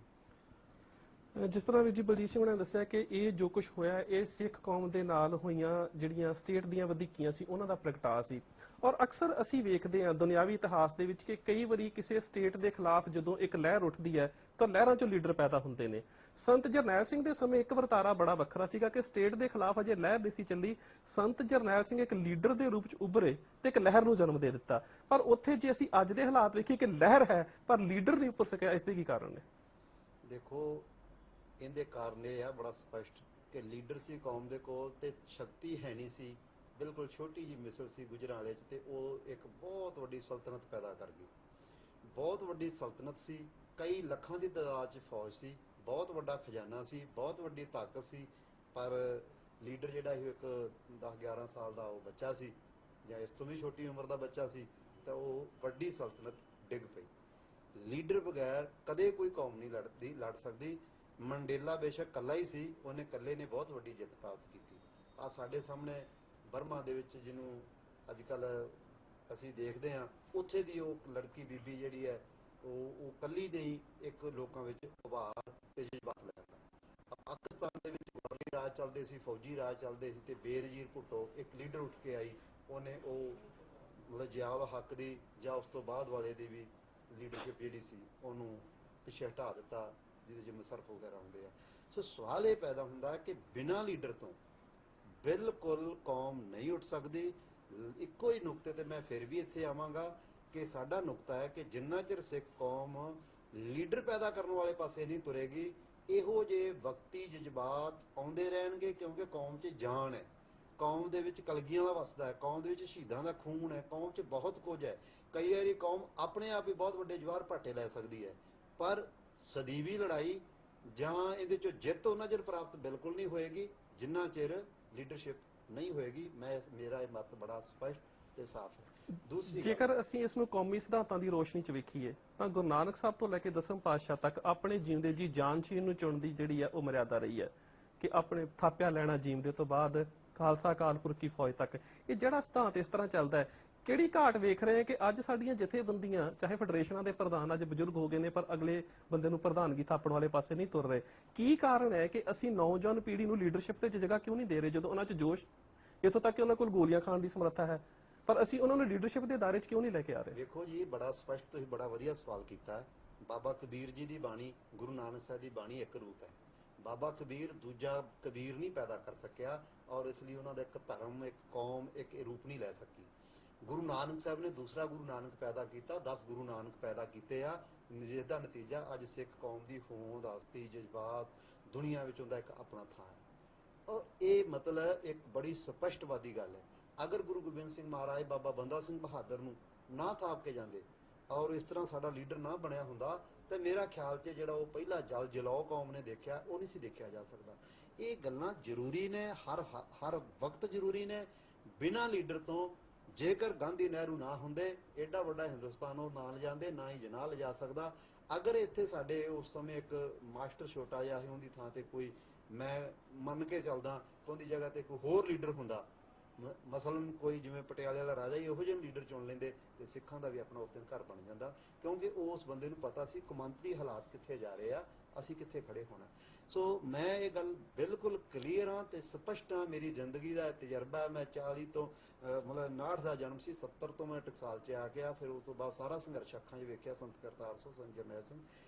ਜਿਸ ਤਰ੍ਹਾਂ ਵੀਰ ਜੀ ਬਲਜੀਤ ਸਿੰਘ ਨੇ ਦੱਸਿਆ ਕਿ ਇਹ ਜੋ ਕੁਝ ਹੋਇਆ ਇਹ ਸਿੱਖ ਕੌਮ ਦੇ ਨਾਲ ਹੋਈਆਂ ਜਿਹੜੀਆਂ ਸਟੇਟ ਦੀਆਂ ਵਧੀਕੀਆਂ ਸੀ ਉਹਨਾਂ ਦਾ ਪ੍ਰਗਟਾ ਸੀ। ਔਰ ਅਕਸਰ ਅਸੀਂ ਵੇਖਦੇ ਹਾਂ ਦੁਨਿਆਵੀ ਇਤਿਹਾਸ ਦੇ ਵਿੱਚ ਕਿ ਕਈ ਵਾਰੀ ਕਿਸੇ ਸਟੇਟ ਦੇ ਖਿਲਾਫ ਜਦੋਂ ਇੱਕ ਲਹਿਰ ਉੱਠਦੀ ਹੈ ਤਾਂ ਲਹਿਰਾਂ ਚੋਂ ਲੀਡਰ ਪੈਦਾ ਹੁੰਦੇ ਨੇ। ਸੰਤ ਜਰਨੈਲ ਸਿੰਘ ਦੇ ਸਮੇਂ ਇੱਕ ਵਰਤਾਰਾ ਬੜਾ ਵੱਖਰਾ ਸੀਗਾ ਕਿ ਸਟੇਟ ਦੇ ਖਿਲਾਫ ਅਜੇ ਲਹਿਰ ਨਹੀਂ ਸੀ ਚੱਲੀ, ਸੰਤ ਜਰਨੈਲ ਸਿੰਘ ਇੱਕ ਲੀਡਰ ਦੇ ਰੂਪ ਚ ਉੱਭਰੇ ਤੇ ਇੱਕ ਲਹਿਰ ਨੂੰ ਜਨਮ ਦੇ ਦਿੱਤਾ। ਪਰ ਉੱਥੇ ਜੇ ਅਸੀਂ ਅੱਜ ਦੇ ਹਾਲਾਤ ਵੇਖੀਏ ਕਿ ਲਹਿਰ ਹੈ ਪਰ ਲੀਡਰ ਨਹੀਂ ਉੱਪਰ ਸਕਿਆ, ਇਸ ਦੇ ਕੀ ਕਾਰਨ ਨੇ? ਦੇਖੋ, ਇਹਦੇ ਕਾਰਨ ਇਹ ਆ ਬੜਾ ਸਪਸ਼ਟ ਕਿ ਲੀਡਰ ਸੀ ਕੌਮ ਦੇ ਕੋਲ ਤੇ ਸ਼ਕਤੀ ਹੈ ਨਹੀਂ ਸੀ। ਬਿਲਕੁਲ ਛੋਟੀ ਜੀ ਮਿਸਰ ਸੀ ਗੁਜਰਾਂਵਾਲੇ 'ਚ ਤੇ ਉਹ ਇੱਕ ਬਹੁਤ ਵੱਡੀ ਸਲਤਨਤ ਪੈਦਾ ਕਰ ਗਈ। ਬਹੁਤ ਵੱਡੀ ਸਲਤਨਤ ਸੀ, ਕਈ ਲੱਖਾਂ ਦੀ ਤਾਦਾਦ 'ਚ ਫੌਜ ਸੀ, ਬਹੁਤ ਵੱਡਾ ਖਜ਼ਾਨਾ ਸੀ, ਬਹੁਤ ਵੱਡੀ ਤਾਕਤ ਸੀ, ਪਰ ਲੀਡਰ ਜਿਹੜਾ ਸੀ ਇੱਕ 10-11 ਸਾਲ ਦਾ ਉਹ ਬੱਚਾ ਸੀ ਜਾਂ ਇਸ ਤੋਂ ਵੀ ਛੋਟੀ ਉਮਰ ਦਾ ਬੱਚਾ ਸੀ, ਤਾਂ ਉਹ ਵੱਡੀ ਸਲਤਨਤ ਡਿੱਗ ਪਈ। ਲੀਡਰ ਬਗੈਰ ਕਦੇ ਕੋਈ ਕੌਮ ਨਹੀਂ ਲੜ ਸਕਦੀ। ਮੰਡੇਲਾ ਬੇਸ਼ੱਕ ਕੱਲਾ ਹੀ ਸੀ, ਉਹਨੇ ਕੱਲੇ ਨੇ ਬਹੁਤ ਵੱਡੀ ਜਿੱਤ ਪ੍ਰਾਪਤ ਕੀਤੀ। ਆ ਸਾਡੇ ਸਾਹਮਣੇ ਬਰਮਾ ਦੇ ਵਿੱਚ ਜਿਹਨੂੰ ਅੱਜ ਕੱਲ ਅਸੀਂ ਦੇਖਦੇ ਹਾਂ, ਉੱਥੇ ਦੀ ਉਹ ਲੜਕੀ ਬੀਬੀ ਜਿਹੜੀ ਹੈ ਉਹ ਕੱਲੀ ਨਹੀਂ ਇੱਕ ਲੋਕਾਂ ਵਿੱਚ ਉਭਾਰ ਤੇ ਜਜ਼ਬਾਤ ਲੈ ਆਉਂਦਾ। ਪਾਕਿਸਤਾਨ ਦੇ ਵਿੱਚ ਵਰਲੀ ਰਾਜ ਚੱਲਦੇ ਸੀ, ਫੌਜੀ ਰਾਜ ਚੱਲਦੇ ਸੀ, ਤੇ ਬੇਨਜ਼ੀਰ ਭੁੱਟੋ ਇੱਕ ਲੀਡਰ ਉੱਠ ਕੇ ਆਈ, ਉਹਨੇ ਉਹ ਮਤਲਬ ਜਿਆਵ ਹੱਕ ਦੀ ਜਾਂ ਉਸ ਤੋਂ ਬਾਅਦ ਵਾਲੇ ਦੀ ਵੀ ਲੀਡਰਸ਼ਿਪ ਜਿਹੜੀ ਸੀ ਉਹਨੂੰ ਪਿੱਛੇ ਹਟਾ ਦਿੱਤਾ, ਜਿਹਦੇ 'ਚ ਮੁਸ਼ਰਫ ਵਗੈਰਾ ਹੁੰਦੇ ਆ। ਸੋ ਸਵਾਲ ਇਹ ਪੈਦਾ ਹੁੰਦਾ ਕਿ ਬਿਨਾਂ ਲੀਡਰ ਤੋਂ ਬਿਲਕੁਲ ਕੌਮ ਨਹੀਂ ਉੱਠ ਸਕਦੀ। ਇੱਕੋ ਹੀ ਨੁਕਤੇ ਤੇ ਮੈਂ ਫਿਰ ਵੀ ਇੱਥੇ ਆਵਾਂਗਾ ਕਿ ਸਾਡਾ ਨੁਕਤਾ ਹੈ ਕਿ ਜਿੰਨਾ ਚਿਰ ਸਿੱਖ ਕੌਮ ਲੀਡਰ ਪੈਦਾ ਕਰਨ ਵਾਲੇ ਪਾਸੇ ਨਹੀਂ ਤੁਰੇਗੀ, ਇਹੋ ਜਿਹੇ ਵਕਤੀ ਜਜ਼ਬਾਤ ਆਉਂਦੇ ਰਹਿਣਗੇ, ਕਿਉਂਕਿ ਕੌਮ 'ਚ ਜਾਨ ਹੈ, ਕੌਮ ਦੇ ਵਿੱਚ ਕਲਗੀਆਂ ਦਾ ਵਸਦਾ ਹੈ, ਕੌਮ ਦੇ ਵਿੱਚ ਸ਼ਹੀਦਾਂ ਦਾ ਖੂਨ ਹੈ, ਕੌਮ 'ਚ ਬਹੁਤ ਕੁਝ ਹੈ। ਕਈ ਵਾਰੀ ਕੌਮ ਆਪਣੇ ਆਪ ਹੀ ਬਹੁਤ ਵੱਡੇ ਜਵਾਹਰ ਭਾਟੇ ਲੈ ਸਕਦੀ ਹੈ, ਪਰ ਸਦੀਵੀ ਲੜਾਈ ਜਾਂ ਇਹਦੇ 'ਚੋਂ ਜਿੱਤ ਉਹਨਾਂ ਚਿਰ ਪ੍ਰਾਪਤ ਬਿਲਕੁਲ ਨਹੀਂ ਹੋਏਗੀ ਜਿੰਨਾ ਚਿਰ ਲੀਡਰਸ਼ਿਪ ਨਹੀਂ ਹੋਏਗੀ। ਮੇਰਾ ਇਹ ਮਤ ਬੜਾ ਸਪਸ਼ਟ ਤੇ ਸਾਫ਼ ਹੈ। ਦੂਸਰੀ ਜੇਕਰ ਅਸੀਂ ਇਸ ਨੂੰ ਕੌਮੀ ਸਿਧਾਂਤਾਂ ਦੀ ਰੋਸ਼ਨੀ 'ਚ ਵੇਖੀਏ ਤਾਂ ਗੁਰੂ ਨਾਨਕ ਸਾਹਿਬ ਤੋਂ ਲੈ ਕੇ ਦਸਮ ਪਾਤਸ਼ਾਹ ਤੱਕ ਆਪਣੇ ਜੀਵਦੇ ਜੀ ਜਾਨ ਚੀਨ ਨੂੰ ਚੁਣਨ ਦੀ ਜਿਹੜੀ ਹੈ ਉਹ ਮਰਿਆਦਾ ਰਹੀ ਹੈ ਕਿ ਆਪਣੇ ਥਾਪਿਆ ਲੈਣਾ ਜੀਵਦੇ ਤੋਂ ਬਾਅਦ ਖਾਲਸਾ ਕਾਲ ਪੁਰਖ ਕੀ ਫੌਜ ਤੱਕ। ਇਹ ਜਿਹੜਾ ਸਿਧਾਂਤ ਇਸ ਤਰ੍ਹਾਂ ਚੱਲਦਾ ਹੈ, ਕਿਹੜੀ ਘਾਟ ਵੇਖ ਰਹੇ ਕਿ ਅੱਜ ਸਾਡੀਆਂ ਜਥੇਬੰਦੀਆਂ ਚਾਹੇ ਫੈਡਰੇਸ਼ਨਾਂ ਦੇ ਪ੍ਰਧਾਨ ਅੱਜ ਬਜ਼ੁਰਗ ਹੋ ਗਏ ਨੇ ਪਰ ਅਗਲੇ ਬੰਦੇ ਨੂੰ ਪ੍ਰਧਾਨਗੀ ਥਾਪਣ ਵਾਲੇ ਪਾਸੇ ਨਹੀਂ ਤੁਰ ਰਹੇ? ਕੀ ਕਾਰਨ ਹੈ ਕਿ ਅਸੀਂ ਨੌਜਵਾਨ ਪੀੜ੍ਹੀ ਨੂੰ ਲੀਡਰਸ਼ਿਪ ਤੇ ਜਗ੍ਹਾ ਕਿਉਂ ਨਹੀਂ ਦੇ ਰਹੇ ਜਦੋਂ ਉਹਨਾਂ 'ਚ ਜੋਸ਼, ਇੱਥੋਂ ਤੱਕ ਕਿ ਉਹਨਾਂ ਕੋਲ ਗੋਲੀਆਂ ਖਾਣ ਦੀ ਸਮਰੱਥਾ ਹੈ, ਪਰ ਅਸੀਂ ਉਹਨਾਂ ਨੂੰ ਲੀਡਰਸ਼ਿਪ ਦੇ ਦਾਇਰੇ 'ਚ ਕਿਉਂ ਨਹੀਂ ਲੈ ਕੇ ਆ ਰਹੇ? ਵੇਖੋ ਜੀ, ਬੜਾ ਸਪਸ਼ਟ ਤੁਸੀਂ ਬੜਾ ਵਧੀਆ ਸਵਾਲ ਕੀਤਾ ਹੈ। ਬਾਬਾ ਕਬੀਰ ਜੀ ਦੀ ਬਾਣੀ, ਗੁਰੂ ਨਾਨਕ ਸਾਹਿਬ ਦੀ ਬਾਣੀ ਇੱਕ ਰੂਪ ਹੈ। ਬਾਬਾ ਕਬੀਰ ਦੂਜਾ ਕਬੀਰ ਨਹੀਂ ਪੈਦਾ ਕਰ ਸਕਿਆ ਔਰ ਇਸ ਲਈ ਉਹਨਾਂ ਦਾ ਇੱਕ ਧਰਮ, ਇੱਕ ਕੌਮ, ਇੱਕ ਰੂਪ ਨਹੀਂ ਲੈ ਸਕੀ। ਗੁਰੂ ਨਾਨਕ ਸਾਹਿਬ ਨੇ ਦੂਸਰਾ ਗੁਰੂ ਨਾਨਕ ਪੈਦਾ ਕੀਤਾ, 10 ਗੁਰੂ ਨਾਨਕ ਪੈਦਾ ਕੀਤੇ ਆ, ਜਿਸ ਦਾ ਨਤੀਜਾ ਅੱਜ ਸਿੱਖ ਕੌਮ ਦੀ ਹੋਂਦ, ਹਸਤੀ, ਜਜ਼ਬਾਤ ਦੁਨੀਆ ਵਿੱਚ ਉਹਦਾ ਇੱਕ ਆਪਣਾ ਥਾਂ ਹੈ। ਔਰ ਇਹ ਮਤਲਬ ਇੱਕ ਬੜੀ ਸਪਸ਼ਟਵਾਦੀ ਗੱਲ ਹੈ। ਅਗਰ ਗੁਰੂ ਗੋਬਿੰਦ ਸਿੰਘ ਮਹਾਰਾਜ ਬਾਬਾ ਬੰਦਾ ਸਿੰਘ ਬਹਾਦਰ ਨੂੰ ਨਾ ਥਾਪ ਕੇ ਜਾਂਦੇ ਔਰ ਇਸ ਤਰ੍ਹਾਂ ਸਾਡਾ ਲੀਡਰ ਨਾ ਬਣਿਆ ਹੁੰਦਾ ਤੇ ਮੇਰਾ ਖਿਆਲ 'ਚ ਜਿਹੜਾ ਉਹ ਪਹਿਲਾ ਜਲ ਜਲਾਓ ਕੌਮ ਨੇ ਦੇਖਿਆ ਉਹ ਨਹੀਂ ਸੀ ਦੇਖਿਆ ਜਾ ਸਕਦਾ। ਇਹ ਗੱਲਾਂ ਜ਼ਰੂਰੀ ਨੇ, ਹਰ ਵਕਤ ਜ਼ਰੂਰੀ ਨੇ। ਬਿਨਾਂ ਲੀਡਰ ਤੋਂ ਜੇਕਰ ਗਾਂਧੀ ਨਹਿਰੂ ਨਾ ਹੁੰਦੇ, ਐਡਾ ਵੱਡਾ ਹਿੰਦੁਸਤਾਨ ਉਹ ਨਾ ਲਿਜਾਂਦੇ, ਨਾ ਹੀ ਜਨਾਹ ਲਿਜਾ ਸਕਦਾ। ਅਗਰ ਇੱਥੇ ਸਾਡੇ ਉਸ ਸਮੇਂ ਇੱਕ ਮਾਸਟਰ ਛੋਟਾ ਜਿਹਾ ਸੀ, ਉਹਦੀ ਥਾਂ ਤੇ ਕੋਈ, ਮੈਂ ਮੰਨ ਕੇ ਚੱਲਦਾ ਉਹਦੀ ਜਗ੍ਹਾ ਤੇ ਕੋਈ ਹੋਰ ਲੀਡਰ ਹੁੰਦਾ, ਮਸਲਨ ਕੋਈ ਜਿਵੇਂ ਪਟਿਆਲੇ ਵਾਲਾ ਰਾਜਾ ਹੀ ਇਹੋ ਜਿਹੇ ਲੀਡਰ ਚੁਣ ਲੈਂਦੇ ਤੇ ਸਿੱਖਾਂ ਦਾ ਵੀ ਆਪਣਾ ਉਸ ਦਿਨ ਘਰ ਬਣ ਜਾਂਦਾ, ਕਿਉਂਕਿ ਉਸ ਬੰਦੇ ਨੂੰ ਪਤਾ ਸੀ ਕੌਮਾਂਤਰੀ ਹਾਲਾਤ ਕਿੱਥੇ ਜਾ ਰਹੇ ਆ, ਅਸੀਂ ਕਿੱਥੇ ਖੜੇ ਹੋਣਾ। ਸੋ ਮੈਂ ਇਹ ਗੱਲ ਬਿਲਕੁਲ ਕਲੀਅਰ ਹਾਂ ਤੇ ਸਪਸ਼ਟ ਹਾਂ। ਮੇਰੀ ਜ਼ਿੰਦਗੀ ਦਾ ਤਜਰਬਾ, ਮੈਂ 40 ਤੋਂ ਮਤਲਬ 59 ਦਾ ਜਨਮ ਸੀ, 70 ਤੋਂ ਮੈਂ ਟਕਸਾਲ 'ਚ ਆ ਗਿਆ। ਫਿਰ ਉਸ ਤੋਂ ਬਾਅਦ ਸਾਰਾ ਸੰਘਰਸ਼ ਅੱਖਾਂ 'ਚ ਵੇਖਿਆ। ਸੰਤ ਕਰਤਾਰ ਸਿੰਘ, ਸੰਤ ਜਰਨੈਲ ਸਿੰਘ।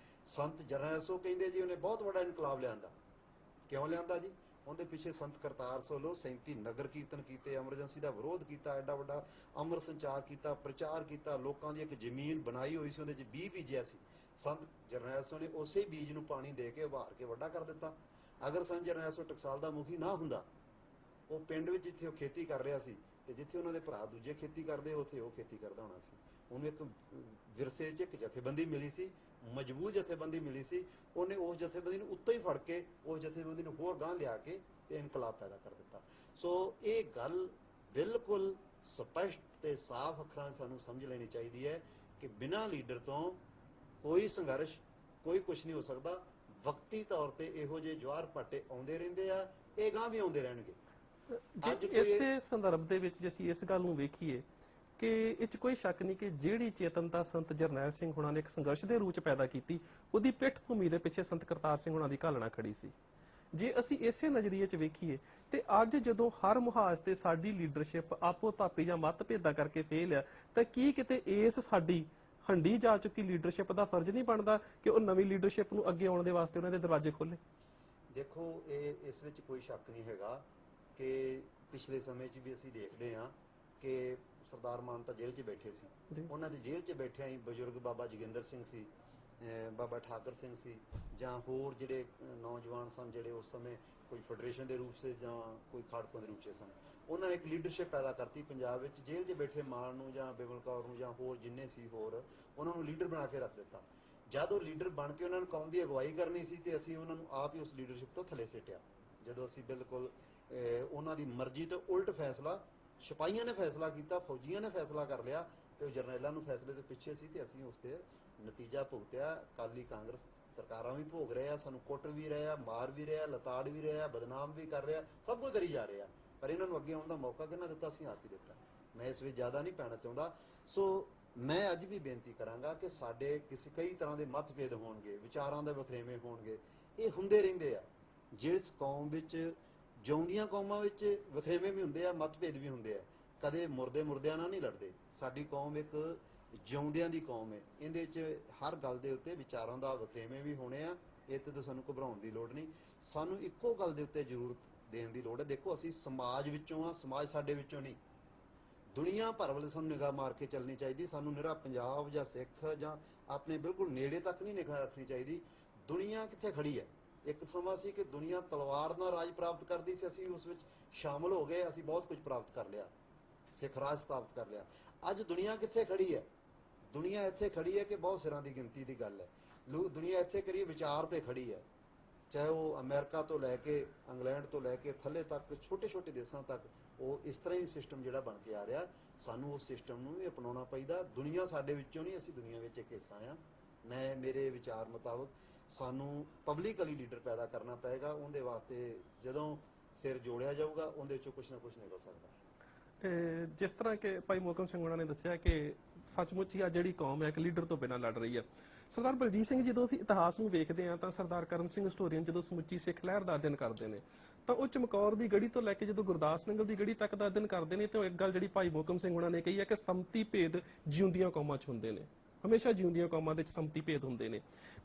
ਸੰਤ ਜਰਨੈਲ ਸਿੰਘ ਕਹਿੰਦੇ ਜੀ ਉਹਨੇ ਬਹੁਤ ਵੱਡਾ ਇਨਕਲਾਬ ਲਿਆਂਦਾ। ਕਿਉਂ ਲਿਆਂਦਾ ਜੀ? ਉਹਦੇ ਪਿੱਛੇ ਸੰਤ ਕਰਤਾਰ ਸਿੰਘ ਵੱਲੋਂ 37 ਨਗਰ ਕੀਰਤਨ ਕੀਤੇ, ਐਮਰਜੈਂਸੀ ਦਾ ਵਿਰੋਧ ਕੀਤਾ, ਐਡਾ ਵੱਡਾ ਅੰਮ੍ਰਿਤ ਸੰਚਾਰ ਕੀਤਾ, ਪ੍ਰਚਾਰ ਕੀਤਾ, ਲੋਕਾਂ ਦੀ ਇੱਕ ਜ਼ਮੀਨ ਬਣਾਈ ਹੋਈ ਸੀ, ਉਹਦੇ 'ਚ ਬੀਜ ਬੀਜਿਆ ਸੀ। ਸੰਤ ਜਰਨੈਲ ਸਿੰਘ ਨੇ ਉਸੇ ਬੀਜ ਨੂੰ ਪਾਣੀ ਦੇ ਕੇ ਉਭਾਰ ਕੇ ਵੱਡਾ ਕਰ ਦਿੱਤਾ। ਅਗਰ ਸੰਤ ਜਰਨੈਲ ਸਿੰਘ ਟਕਸਾਲ ਦਾ ਮੁਖੀ ਨਾ ਹੁੰਦਾ, ਉਹ ਪਿੰਡ ਵਿੱਚ ਜਿੱਥੇ ਉਹ ਖੇਤੀ ਕਰ ਰਿਹਾ ਸੀ ਤੇ ਜਿੱਥੇ ਉਹਨਾਂ ਦੇ ਭਰਾ ਦੂਜੇ ਖੇਤੀ ਕਰਦੇ ਉੱਥੇ ਉਹ ਖੇਤੀ ਕਰਦਾ ਹੋਣਾ ਸੀ। ਉਹਨੂੰ ਇੱਕ ਵਿਰਸੇ 'ਚ ਇੱਕ ਜਥੇਬੰਦੀ ਮਿਲੀ ਸੀ, ਮਜਬੂਤ ਜਥੇਬੰਦੀ ਮਿਲੀ ਸੀ। ਉਹਨੇ ਉਸ ਜਥੇਬੰਦੀ ਨੂੰ ਉੱਤੋਂ ਹੀ ਫੜ ਕੇ ਉਸ ਜਥੇਬੰਦੀ ਨੂੰ ਹੋਰ ਗਾਂਹ ਲਿਆ ਕੇ ਤੇ ਇਨਕਲਾਬ ਪੈਦਾ ਕਰ ਦਿੱਤਾ। ਸੋ ਇਹ ਗੱਲ ਬਿਲਕੁਲ ਸਪਸ਼ਟ ਤੇ ਸਾਫ਼ ਅੱਖਰਾਂ 'ਚ ਸਾਨੂੰ ਸਮਝ ਲੈਣੀ ਚਾਹੀਦੀ ਹੈ ਕਿ ਬਿਨਾਂ ਲੀਡਰ ਤੋਂ ਕੋਈ ਸੰਘਰਸ਼, ਕੋਈ ਕੁਝ ਨਹੀਂ ਹੋ ਸਕਦਾ। ਵਕਤੀ ਤੌਰ ਤੇ ਇਹੋ ਜਿਹੇ ਜਵਾਰ ਭਾਟੇ ਆਉਂਦੇ ਰਹਿੰਦੇ ਆ, ਇਹ ਗਾਂਹ ਵੀ ਆਉਂਦੇ ਰਹਿਣਗੇ। ਅੱਜ ਕੋਈ ਇਸੇ ਸੰਦਰਭ ਦੇ ਵਿੱਚ ਜੇ ਅਸੀਂ ਇਸ ਗੱਲ ਨੂੰ ਵੇਖੀਏ ਕਿ ਇਹ 'ਚ ਕੋਈ ਸ਼ੱਕ ਨਹੀਂ ਕਿ ਜਿਹੜੀ ਚੇਤਨਤਾ ਸੰਤ ਜਰਨੈਲ ਸਿੰਘ ਹੁਣਾਂ ਨੇ ਇੱਕ ਸੰਘਰਸ਼ ਦੇ ਰੂਪ 'ਚ ਪੈਦਾ ਕੀਤੀ, ਉਹਦੀ ਪਿੱਠ ਭੂਮੀ ਦੇ ਪਿੱਛੇ ਸੰਤ ਕਰਤਾਰ ਸਿੰਘ ਹੁਣਾਂ ਦੀ ਘਾਲਣਾ ਖੜੀ ਸੀ। ਜੇ ਅਸੀਂ ਇਸੇ ਨਜ਼ਰੀਏ 'ਚ ਵੇਖੀਏ ਤੇ ਅੱਜ ਜਦੋਂ ਹਰ ਮੁਹਾਜ਼ ਤੇ ਸਾਡੀ ਲੀਡਰਸ਼ਿਪ ਆਪੋ ਤਾਪੀ ਜਾਂ ਮਤਭੇਦਾਂ ਕਰਕੇ ਫੇਲ ਆ, ਤਾਂ ਕੀ ਕਿਤੇ ਇਸ ਸਾਡੀ ਹੰਡੀ ਜਾ ਚੁੱਕੀ ਲੀਡਰਸ਼ਿਪ ਦਾ ਫਰਜ਼ ਨਹੀਂ ਬਣਦਾ ਕਿ ਉਹ ਨਵੀਂ ਲੀਡਰਸ਼ਿਪ ਨੂੰ ਅੱਗੇ ਆਉਣ ਦੇ ਵਾਸਤੇ ਉਹਨਾਂ ਦੇ ਦਰਵਾਜ਼ੇ ਖੋਲੇ? ਦੇਖੋ, ਇਸ ਵਿੱਚ ਕੋਈ ਸ਼ੱਕ ਨਹੀਂ ਹੈਗਾ ਕਿ ਪਿਛਲੇ ਸਮੇਂ 'ਚ ਵੀ ਅਸੀਂ ਦੇਖਦੇ ਹਾਂ ਕਿ ਸਰਦਾਰ ਮਾਨ ਤਾਂ ਜੇਲ੍ਹ 'ਚ ਬੈਠੇ ਸੀ। ਉਹਨਾਂ ਦੀ ਜੇਲ੍ਹ 'ਚ ਬੈਠਿਆਂ ਹੀ ਬਜ਼ੁਰਗ ਬਾਬਾ ਜੋਗਿੰਦਰ ਸਿੰਘ ਸੀ, ਬਾਬਾ ਠਾਕਰ ਸਿੰਘ ਸੀ, ਜਾਂ ਹੋਰ ਜਿਹੜੇ ਨੌਜਵਾਨ ਸਨ ਜਿਹੜੇ ਉਸ ਸਮੇਂ ਕੋਈ ਫੈਡਰੇਸ਼ਨ ਦੇ ਰੂਪ 'ਚ ਜਾਂ ਕੋਈ ਖਾੜਕੂਆਂ ਦੇ ਰੂਪ 'ਚ ਸਨ, ਉਹਨਾਂ ਨੇ ਇੱਕ ਲੀਡਰਸ਼ਿਪ ਪੈਦਾ ਕਰਤੀ ਪੰਜਾਬ ਵਿੱਚ। ਜੇਲ੍ਹ 'ਚ ਬੈਠੇ ਮਾਨ ਨੂੰ ਜਾਂ ਬਿਮਲ ਕੌਰ ਨੂੰ ਜਾਂ ਹੋਰ ਜਿੰਨੇ ਸੀ ਹੋਰ, ਉਹਨਾਂ ਨੂੰ ਲੀਡਰ ਬਣਾ ਕੇ ਰੱਖ ਦਿੱਤਾ। ਜਦ ਉਹ ਲੀਡਰ ਬਣ ਕੇ ਉਹਨਾਂ ਨੂੰ ਕੌਮ ਦੀ ਅਗਵਾਈ ਕਰਨੀ ਸੀ ਤੇ ਅਸੀਂ ਉਹਨਾਂ ਨੂੰ ਆਪ ਹੀ ਉਸ ਲੀਡਰਸ਼ਿਪ ਤੋਂ ਥੱਲੇ ਸਿੱਟਿਆ। ਜਦੋਂ ਅਸੀਂ ਬਿਲਕੁਲ ਉਹਨਾਂ ਦੀ ਮਰਜ਼ੀ ਤੋਂ ਉਲਟ ਫੈਸਲਾ, ਸਿਪਾਹੀਆਂ ਨੇ ਫੈਸਲਾ ਕੀਤਾ, ਫੌਜੀਆਂ ਨੇ ਫੈਸਲਾ ਕਰ ਲਿਆ ਤੇ ਉਹ ਜਰਨੈਲਾਂ ਨੂੰ ਫੈਸਲੇ ਤੋਂ ਪਿੱਛੇ ਸੀ ਤੇ ਅਸੀਂ ਉਸ ਤੇ ਨਤੀਜਾ ਭੁਗਤਿਆ। ਅਕਾਲੀ ਕਾਂਗਰਸ ਸਰਕਾਰਾਂ ਵੀ ਭੋਗ ਰਹੇ ਆ, ਸਾਨੂੰ ਕੁੱਟ ਵੀ ਰਹੇ ਆ, ਮਾਰ ਵੀ ਰਹੇ ਆ, ਲਤਾੜ ਵੀ ਰਹੇ ਆ, ਬਦਨਾਮ ਵੀ ਕਰ ਰਹੇ ਆ, ਸਭ ਕੁਝ ਕਰੀ ਜਾ ਰਹੇ ਆ, ਪਰ ਇਹਨਾਂ ਨੂੰ ਅੱਗੇ ਆਉਣ ਦਾ ਮੌਕਾ ਕਿਹਨਾਂ ਦਿੱਤਾ? ਅਸੀਂ ਆਪ ਹੀ ਦਿੱਤਾ। ਮੈਂ ਇਸ ਵਿੱਚ ਜ਼ਿਆਦਾ ਨਹੀਂ ਪੈਣਾ ਚਾਹੁੰਦਾ। ਸੋ ਮੈਂ ਅੱਜ ਵੀ ਬੇਨਤੀ ਕਰਾਂਗਾ ਕਿ ਸਾਡੇ ਕਈ ਤਰ੍ਹਾਂ ਦੇ ਮਤਭੇਦ ਹੋਣਗੇ, ਵਿਚਾਰਾਂ ਦੇ ਵਖਰੇਵੇਂ ਹੋਣਗੇ, ਇਹ ਹੁੰਦੇ ਰਹਿੰਦੇ ਆ। ਜਿਸ ਕੌਮ ਵਿੱਚ, ਜਿਉਂਦੀਆਂ ਕੌਮਾਂ ਵਿੱਚ ਵਖਰੇਵੇਂ ਵੀ ਹੁੰਦੇ ਆ, ਮਤਭੇਦ ਵੀ ਹੁੰਦੇ ਆ। ਕਦੇ ਮੁਰਦਿਆਂ ਨਾਲ ਨਹੀਂ ਲੜਦੇ। ਸਾਡੀ ਕੌਮ ਇੱਕ ਜਿਉਂਦਿਆਂ ਦੀ ਕੌਮ ਹੈ। ਇਹਦੇ 'ਚ ਹਰ ਗੱਲ ਦੇ ਉੱਤੇ ਵਿਚਾਰਾਂ ਦਾ ਵਖਰੇਵੇਂ ਵੀ ਹੋਣੇ ਆ। ਇਹ ਤੇ ਸਾਨੂੰ ਘਬਰਾਉਣ ਦੀ ਲੋੜ ਨਹੀਂ। ਸਾਨੂੰ ਇੱਕੋ ਗੱਲ ਦੇ ਉੱਤੇ ਜ਼ਰੂਰ ਦੇਣ ਦੀ ਲੋੜ ਹੈ। ਦੇਖੋ, ਅਸੀਂ ਸਮਾਜ ਵਿੱਚੋਂ ਆ, ਸਮਾਜ ਸਾਡੇ ਵਿੱਚੋਂ ਨਹੀਂ। ਦੁਨੀਆ ਭਰ ਵੱਲ ਸਾਨੂੰ ਨਿਗਾਹ ਮਾਰ ਕੇ ਚੱਲਣੀ ਚਾਹੀਦੀ। ਸਾਨੂੰ ਨਿਰਾ ਪੰਜਾਬ ਜਾਂ ਸਿੱਖ ਜਾਂ ਆਪਣੇ ਬਿਲਕੁਲ ਨੇੜੇ ਤੱਕ ਨਹੀਂ ਨਿਗਾਹ ਰੱਖਣੀ ਚਾਹੀਦੀ। ਦੁਨੀਆ ਕਿੱਥੇ ਖੜੀ ਹੈ? ਇੱਕ ਸਮਾਂ ਸੀ ਕਿ ਦੁਨੀਆ ਤਲਵਾਰ ਨਾਲ ਰਾਜ ਪ੍ਰਾਪਤ ਕਰਦੀ ਸੀ, ਅਸੀਂ ਉਸ ਵਿੱਚ ਸ਼ਾਮਲ ਹੋ ਗਏ, ਅਸੀਂ ਬਹੁਤ ਕੁਝ ਪ੍ਰਾਪਤ ਕਰ ਲਿਆ, ਸਿੱਖ ਰਾਜ ਸਥਾਪਿਤ ਕਰ ਲਿਆ। ਅੱਜ ਦੁਨੀਆ ਕਿੱਥੇ ਖੜੀ ਹੈ? ਦੁਨੀਆ ਇੱਥੇ ਖੜੀ ਹੈ ਕਿ ਬਹੁਤ ਸਿਰਾਂ ਦੀ ਗਿਣਤੀ ਦੀ ਗੱਲ ਹੈ। ਦੁਨੀਆ ਇੱਥੇ ਕਰੀ ਵਿਚਾਰ ਤੇ ਖੜੀ ਹੈ, ਚਾਹੇ ਉਹ ਅਮਰੀਕਾ ਤੋਂ ਲੈ ਕੇ ਇੰਗਲੈਂਡ ਤੋਂ ਲੈ ਕੇ ਥੱਲੇ ਤੱਕ ਛੋਟੇ ਛੋਟੇ ਦੇਸ਼ਾਂ ਤੱਕ ਉਹ ਇਸ ਤਰ੍ਹਾਂ ਹੀ ਸਿਸਟਮ ਜਿਹੜਾ ਬਣ ਕੇ ਆ ਰਿਹਾ। ਸਾਨੂੰ ਉਸ ਸਿਸਟਮ ਨੂੰ ਵੀ ਅਪਣਾਉਣਾ ਪੈਂਦਾ। ਦੁਨੀਆ ਸਾਡੇ ਵਿੱਚੋਂ ਨਹੀਂ, ਅਸੀਂ ਦੁਨੀਆ ਵਿੱਚ ਇੱਕ ਹਿੱਸਾ ਆ। ਮੇਰੇ ਵਿਚਾਰ ਮੁਤਾਬਕ ਸਾਨੂੰ ਪਬਲਿਕਲੀ ਲੀਡਰ ਪੈਦਾ ਕਰਨਾ ਪਏਗਾ। ਉਹਦੇ ਵਾਸਤੇ ਜਦੋਂ ਸਿਰ ਜੋੜਿਆ ਜਾਊਗਾ, ਉਹਦੇ ਵਿੱਚੋਂ ਕੁਝ ਨਾ ਕੁਝ ਨਿਕਲ ਸਕਦਾ। ਜਿਸ ਤਰ੍ਹਾਂ ਕਿ ਭਾਈ ਮੋਹਕਮ ਸਿੰਘ ਹੋਣਾ ਨੇ ਦੱਸਿਆ ਕਿ ਸੱਚਮੁੱਚ ਹੀ ਆ ਜਿਹੜੀ ਕੌਮ ਹੈ ਇੱਕ ਲੀਡਰ ਤੋਂ ਬਿਨਾਂ ਲੜ ਰਹੀ ਹੈ। ਸਰਦਾਰ ਬਲਜੀਤ ਸਿੰਘ, ਜਦੋਂ ਅਸੀਂ ਇਤਿਹਾਸ ਨੂੰ ਵੇਖਦੇ ਹਾਂ ਤਾਂ ਸਰਦਾਰ ਕਰਮ ਸਿੰਘ ਹਿਸਟੋਰੀਅਨ ਜਦੋਂ ਸਮੁੱਚੀ ਸਿੱਖ ਲਹਿਰ ਦਾ ਅਧਿਐਨ ਕਰਦੇ ਨੇ ਤਾਂ ਉਹ ਚਮਕੌਰ ਦੀ ਗੜੀ ਤੋਂ ਲੈ ਕੇ ਜਦੋਂ ਗੁਰਦਾਸ ਨੰਗਲ ਦੀ ਗੜੀ ਤੱਕ ਦਾ ਅਧਿਐਨ ਕਰਦੇ ਨੇ ਤਾਂ ਇੱਕ ਗੱਲ ਜਿਹੜੀ ਭਾਈ ਮੋਹਕਮ ਸਿੰਘ ਹੋਣਾ ਨੇ ਕਹੀ ਹੈ ਕਿ ਸੰਮਤੀ ਭੇਦ ਜਿਉਂਦੀਆਂ ਕੌਮਾਂ 'ਚ ਹੁੰਦੇ ਨੇ। ਹਮੇਸ਼ਾ ਜਿਉਂਦੀਆਂ ਕੌਮਾਂ ਦੇ ਵਿੱਚ ਸੰਮਤੀ ਭੇਦ ਹੁੰਦੇ ਨੇ।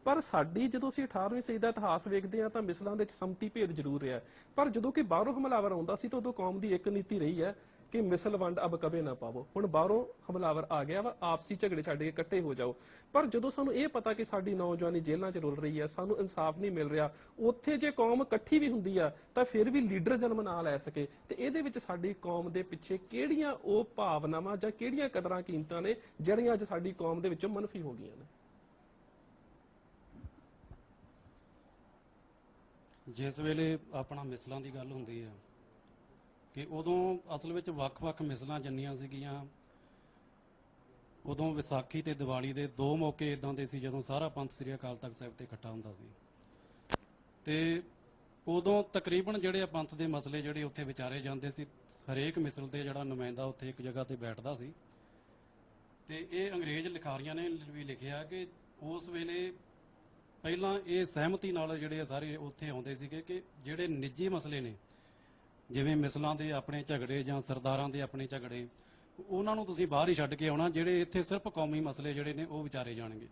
ਪਰ ਸਾਡੀ ਜਦੋਂ ਅਸੀਂ 18ਵੀਂ ਸਦੀ ਦਾ ਇਤਿਹਾਸ ਵੇਖਦੇ ਹਾਂ ਤਾਂ ਮਿਸਲਾਂ ਦੇ ਵਿੱਚ ਸੰਮਤੀ ਭੇਦ ਜ਼ਰੂਰ ਰਿਹਾ, ਪਰ ਜਦੋਂ ਕਿ ਬਾਹਰੋਂ ਹਮਲਾਵਰ ਆਉਂਦਾ ਸੀ ਤਾਂ ਉਦੋਂ ਕੌਮ ਦੀ ਇੱਕ ਨੀਤੀ ਰਹੀ ਹੈ ਕਿ ਮਿਸਲ ਵੰਡ ਅਬ ਕਦੇ ਨਾ ਪਾਵੋ। ਹੁਣ ਬਾਹਰੋਂ ਹਮਲਾਵਰ ਆ ਗਿਆ ਵਾ, ਆਪਸੀ ਝਗੜੇ ਛੱਡ ਕੇ ਇਕੱਠੇ ਹੋ ਜਾਓ। ਪਰ ਜਦੋਂ ਸਾਨੂੰ ਇਹ ਪਤਾ ਕਿ ਸਾਡੀ ਨੌਜਵਾਨੀ ਜੇਲ੍ਹਾਂ 'ਚ ਰੁਲ ਰਹੀ ਹੈ, ਸਾਨੂੰ ਇਨਸਾਫ ਨਹੀਂ ਮਿਲ ਰਿਹਾ, ਉੱਥੇ ਜੇ ਕੌਮ ਇਕੱਠੀ ਵੀ ਹੁੰਦੀ ਆ ਤਾਂ ਫਿਰ ਵੀ ਲੀਡਰ ਜਨਮ ਨਾ ਲੈ ਸਕੇ, ਤੇ ਇਹਦੇ ਵਿੱਚ ਸਾਡੀ ਕੌਮ ਦੇ ਪਿੱਛੇ ਕਿਹੜੀਆਂ ਉਹ ਭਾਵਨਾਵਾਂ ਜਾਂ ਕਿਹੜੀਆਂ ਕਦਰਾਂ ਕੀਮਤਾਂ ਨੇ ਜਿਹੜੀਆਂ ਅੱਜ ਸਾਡੀ ਕੌਮ ਦੇ ਵਿੱਚੋਂ ਮਨਫੀ ਹੋ ਗਈਆਂ ਨੇ? ਜਿਸ ਵੇਲੇ ਆਪਣਾ ਮਿਸਲਾਂ ਦੀ ਗੱਲ ਹੁੰਦੀ ਹੈ ਕਿ ਉਦੋਂ ਅਸਲ ਵਿੱਚ ਵੱਖ-ਵੱਖ ਮਿਸਲਾਂ ਜਿੰਨੀਆਂ ਸੀਗੀਆਂ, ਉਦੋਂ ਵਿਸਾਖੀ ਤੇ ਦੀਵਾਲੀ ਦੇ ਦੋ ਮੌਕੇ ਇਦਾਂ ਦੇ ਸੀ ਜਦੋਂ ਸਾਰਾ ਪੰਥ ਸ੍ਰੀ ਅਕਾਲ ਤਖਤ ਸਾਹਿਬ ਤੇ ਇਕੱਠਾ ਹੁੰਦਾ ਸੀ ਤੇ ਉਦੋਂ ਤਕਰੀਬਨ ਜਿਹੜੇ ਆ ਪੰਥ ਦੇ ਮਸਲੇ ਜਿਹੜੇ ਉੱਥੇ ਵਿਚਾਰੇ ਜਾਂਦੇ ਸੀ। ਹਰੇਕ ਮਿਸਲ ਤੇ ਜਿਹੜਾ ਨੁਮਾਇੰਦਾ ਉੱਥੇ ਇੱਕ ਜਗ੍ਹਾ ਤੇ ਬੈਠਦਾ ਸੀ ਤੇ ਇਹ ਅੰਗਰੇਜ਼ ਲਿਖਾਰੀਆਂ ਨੇ ਵੀ ਲਿਖਿਆ ਕਿ ਉਸ ਵੇਲੇ ਪਹਿਲਾਂ ਇਹ ਸਹਿਮਤੀ ਨਾਲ ਜਿਹੜੇ ਸਾਰੇ ਉੱਥੇ ਆਉਂਦੇ ਸੀਗੇ ਕਿ ਜਿਹੜੇ ਨਿੱਜੀ ਮਸਲੇ ਨੇ, ਜਿਵੇਂ ਮਿਸਲਾਂ ਦੇ ਆਪਣੇ ਝਗੜੇ ਜਾਂ ਸਰਦਾਰਾਂ ਦੇ ਆਪਣੇ ਝਗੜੇ, ਉਹਨਾਂ ਨੂੰ ਤੁਸੀਂ ਬਾਹਰ ਹੀ ਛੱਡ ਕੇ ਆਉਣਾ, ਜਿਹੜੇ ਇੱਥੇ ਸਿਰਫ ਕੌਮੀ ਮਸਲੇ ਜਿਹੜੇ ਨੇ ਉਹ ਵਿਚਾਰੇ ਜਾਣਗੇ।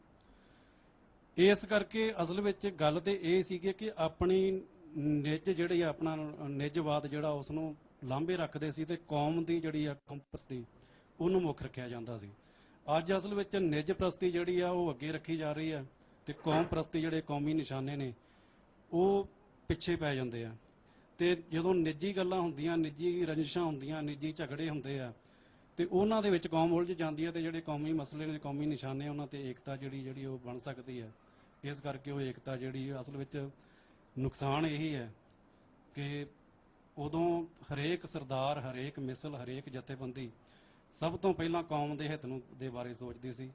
ਇਸ ਕਰਕੇ ਅਸਲ ਵਿੱਚ ਗੱਲ ਤੇ ਇਹ ਸੀਗੀ ਕਿ ਆਪਣੀ ਨਿੱਜ ਜਿਹੜੀ ਆਪਣਾ ਨਿੱਜਵਾਦ ਜਿਹੜਾ ਉਸ ਨੂੰ ਲਾਂਭੇ ਰੱਖਦੇ ਸੀ ਤੇ ਕੌਮ ਦੀ ਜਿਹੜੀ ਆ ਕੰਪਸਤੀ ਉਹਨੂੰ ਮੁੱਖ ਰੱਖਿਆ ਜਾਂਦਾ ਸੀ। ਅੱਜ ਅਸਲ ਵਿੱਚ ਨਿੱਜ ਪ੍ਰਸਤੀ ਜਿਹੜੀ ਆ ਉਹ ਅੱਗੇ ਰੱਖੀ ਜਾ ਰਹੀ ਹੈ ਤੇ ਕੌਮ ਪ੍ਰਸਤੀ ਜਿਹੜੇ ਕੌਮੀ ਨਿਸ਼ਾਨੇ ਨੇ ਉਹ ਪਿੱਛੇ ਪੈ ਜਾਂਦੇ ਆ। ਤੇ ਜਦੋਂ ਨਿੱਜੀ ਗੱਲਾਂ ਹੁੰਦੀਆਂ, ਨਿੱਜੀ ਰੰਜਿਸ਼ਾਂ ਹੁੰਦੀਆਂ, ਨਿੱਜੀ ਝਗੜੇ ਹੁੰਦੇ ਆ, ਤੇ ਉਹਨਾਂ ਦੇ ਵਿੱਚ ਕੌਮ ਉਲਝ ਜਾਂਦੀ ਹੈ ਤੇ ਜਿਹੜੇ ਕੌਮੀ ਮਸਲੇ ਨੇ, ਕੌਮੀ ਨਿਸ਼ਾਨੇ, ਉਹਨਾਂ ਤੇ ਏਕਤਾ ਜਿਹੜੀ ਉਹ ਬਣ ਸਕਦੀ ਹੈ। ਇਸ ਕਰਕੇ ਉਹ ਏਕਤਾ ਜਿਹੜੀ ਅਸਲ ਵਿੱਚ ਨੁਕਸਾਨ ਇਹੀ ਹੈ ਕਿ ਉਦੋਂ ਹਰੇਕ ਸਰਦਾਰ, ਹਰੇਕ ਮਿਸਲ, ਹਰੇਕ ਜਥੇਬੰਦੀ ਸਭ ਤੋਂ ਪਹਿਲਾਂ ਕੌਮ ਦੇ ਹਿੱਤ ਦੇ ਬਾਰੇ ਸੋਚਦੀ ਸੀ।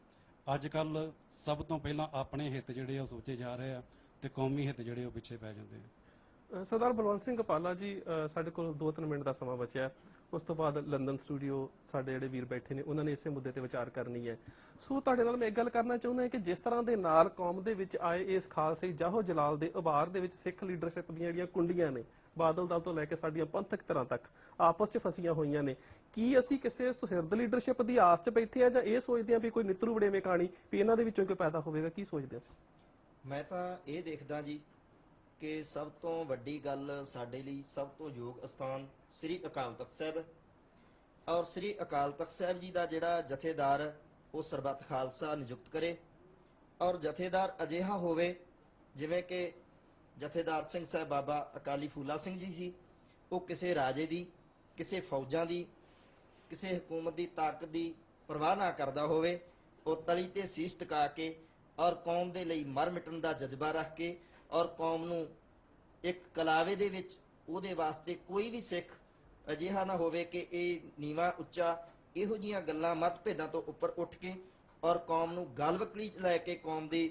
ਅੱਜ ਕੱਲ ਸਭ ਤੋਂ ਪਹਿਲਾਂ ਆਪਣੇ ਹਿੱਤ ਜਿਹੜੇ ਉਹ ਸੋਚੇ ਜਾ ਰਹੇ ਆ ਤੇ ਕੌਮੀ ਹਿੱਤ ਜਿਹੜੇ ਉਹ ਪਿੱਛੇ ਪੈ ਜਾਂਦੇ ਆ। ਸਰਦਾਰ ਬਲਵੰਤ ਸਿੰਘ ਕਪਾਲਾ ਜੀ, ਸਾਡੇ ਕੋਲ 2-3 ਮਿੰਟ ਦਾ ਸਮਾਂ ਬਚਿਆ। ਉਸ ਤੋਂ ਬਾਅਦ ਲੰਡਨ ਸਟੂਡੀਓ ਸਾਡੇ ਜਿਹੜੇ ਵੀਰ ਬੈਠੇ ਨੇ, ਉਹਨਾਂ ਨੇ ਇਸੇ ਮੁੱਦੇ ਤੇ ਵਿਚਾਰ ਕਰਨੀ ਹੈ। ਸੋ ਤੁਹਾਡੇ ਨਾਲ ਮੈਂ ਇੱਕ ਗੱਲ ਕਰਨਾ ਚਾਹੁੰਦਾ ਕਿ ਜਿਸ ਤਰ੍ਹਾਂ ਦੇ ਨਾਲ ਕੌਮ ਦੇ ਵਿੱਚ ਆਏ ਇਸ ਖਾਲਸੇ ਜਾਹੋ ਜਲਾਲ ਦੇ ਉਭਾਰ ਦੇ ਵਿੱਚ ਸਿੱਖ ਲੀਡਰਸ਼ਿਪ ਦੀਆਂ ਜਿਹੜੀਆਂ ਕੁੰਡੀਆਂ ਨੇ, ਬਾਦਲ ਦਲ ਤੋਂ ਲੈ ਕੇ ਸਾਡੀਆਂ ਪੰਥਕ ਧਿਰਾਂ ਤੱਕ ਆਪਸ 'ਚ ਫਸੀਆਂ ਹੋਈਆਂ ਨੇ, ਕੀ ਅਸੀਂ ਕਿਸੇ ਸੁਹਿਰਦ ਲੀਡਰਸ਼ਿਪ ਦੀ ਆਸ 'ਚ ਬੈਠੇ ਆ ਜਾਂ ਇਹ ਸੋਚਦੇ ਆ ਵੀ ਕੋਈ ਨਿੱਤਰੂ ਵੜੇਵੇਂ ਕਹਾਣੀ ਵੀ ਇਹਨਾਂ ਦੇ ਵਿੱਚੋਂ ਕੋਈ ਪੈਦਾ ਹੋਵੇਗਾ? ਕੀ ਸੋਚਦੇ ਅਸੀਂ? ਮੈਂ ਤਾਂ ਇਹ ਦੇਖਦਾ ਜੀ ਕਿ ਸਭ ਤੋਂ ਵੱਡੀ ਗੱਲ ਸਾਡੇ ਲਈ, ਸਭ ਤੋਂ ਯੋਗ ਅਸਥਾਨ ਸ੍ਰੀ ਅਕਾਲ ਤਖਤ ਸਾਹਿਬ, ਔਰ ਸ੍ਰੀ ਅਕਾਲ ਤਖਤ ਸਾਹਿਬ ਜੀ ਦਾ ਜਿਹੜਾ ਜਥੇਦਾਰ ਉਹ ਸਰਬੱਤ ਖਾਲਸਾ ਨਿਯੁਕਤ ਕਰੇ, ਔਰ ਜਥੇਦਾਰ ਅਜਿਹਾ ਹੋਵੇ ਜਿਵੇਂ ਕਿ ਜਥੇਦਾਰ ਸਿੰਘ ਸਾਹਿਬ ਬਾਬਾ ਅਕਾਲੀ ਫੂਲਾ ਸਿੰਘ ਜੀ ਸੀ। ਉਹ ਕਿਸੇ ਰਾਜੇ ਦੀ, ਕਿਸੇ ਫੌਜਾਂ ਦੀ, ਕਿਸੇ ਹਕੂਮਤ ਦੀ ਤਾਕਤ ਦੀ ਪਰਵਾਹ ਨਾ ਕਰਦਾ ਹੋਵੇ। ਉਹ ਤਲੀ ਤੇ ਸੀਸ ਟਿਕਾ ਕੇ ਔਰ ਕੌਮ ਦੇ ਲਈ ਮਰ ਮਿਟਣ ਦਾ ਜਜ਼ਬਾ ਰੱਖ ਕੇ ਔਰ ਕੌਮ ਨੂੰ ਇੱਕ ਕਲਾਵੇ ਦੇ ਵਿੱਚ, ਉਹਦੇ ਵਾਸਤੇ ਕੋਈ ਵੀ ਸਿੱਖ ਅਜਿਹਾ ਨਾ ਹੋਵੇ ਕਿ ਇਹ ਨੀਵਾਂ ਉੱਚਾ, ਇਹੋ ਜਿਹੀਆਂ ਗੱਲਾਂ ਮਤਭੇਦਾਂ ਤੋਂ ਉੱਪਰ ਉੱਠ ਕੇ ਔਰ ਕੌਮ ਨੂੰ ਗਲਵਕੜੀ 'ਚ ਲੈ ਕੇ ਕੌਮ ਦੀ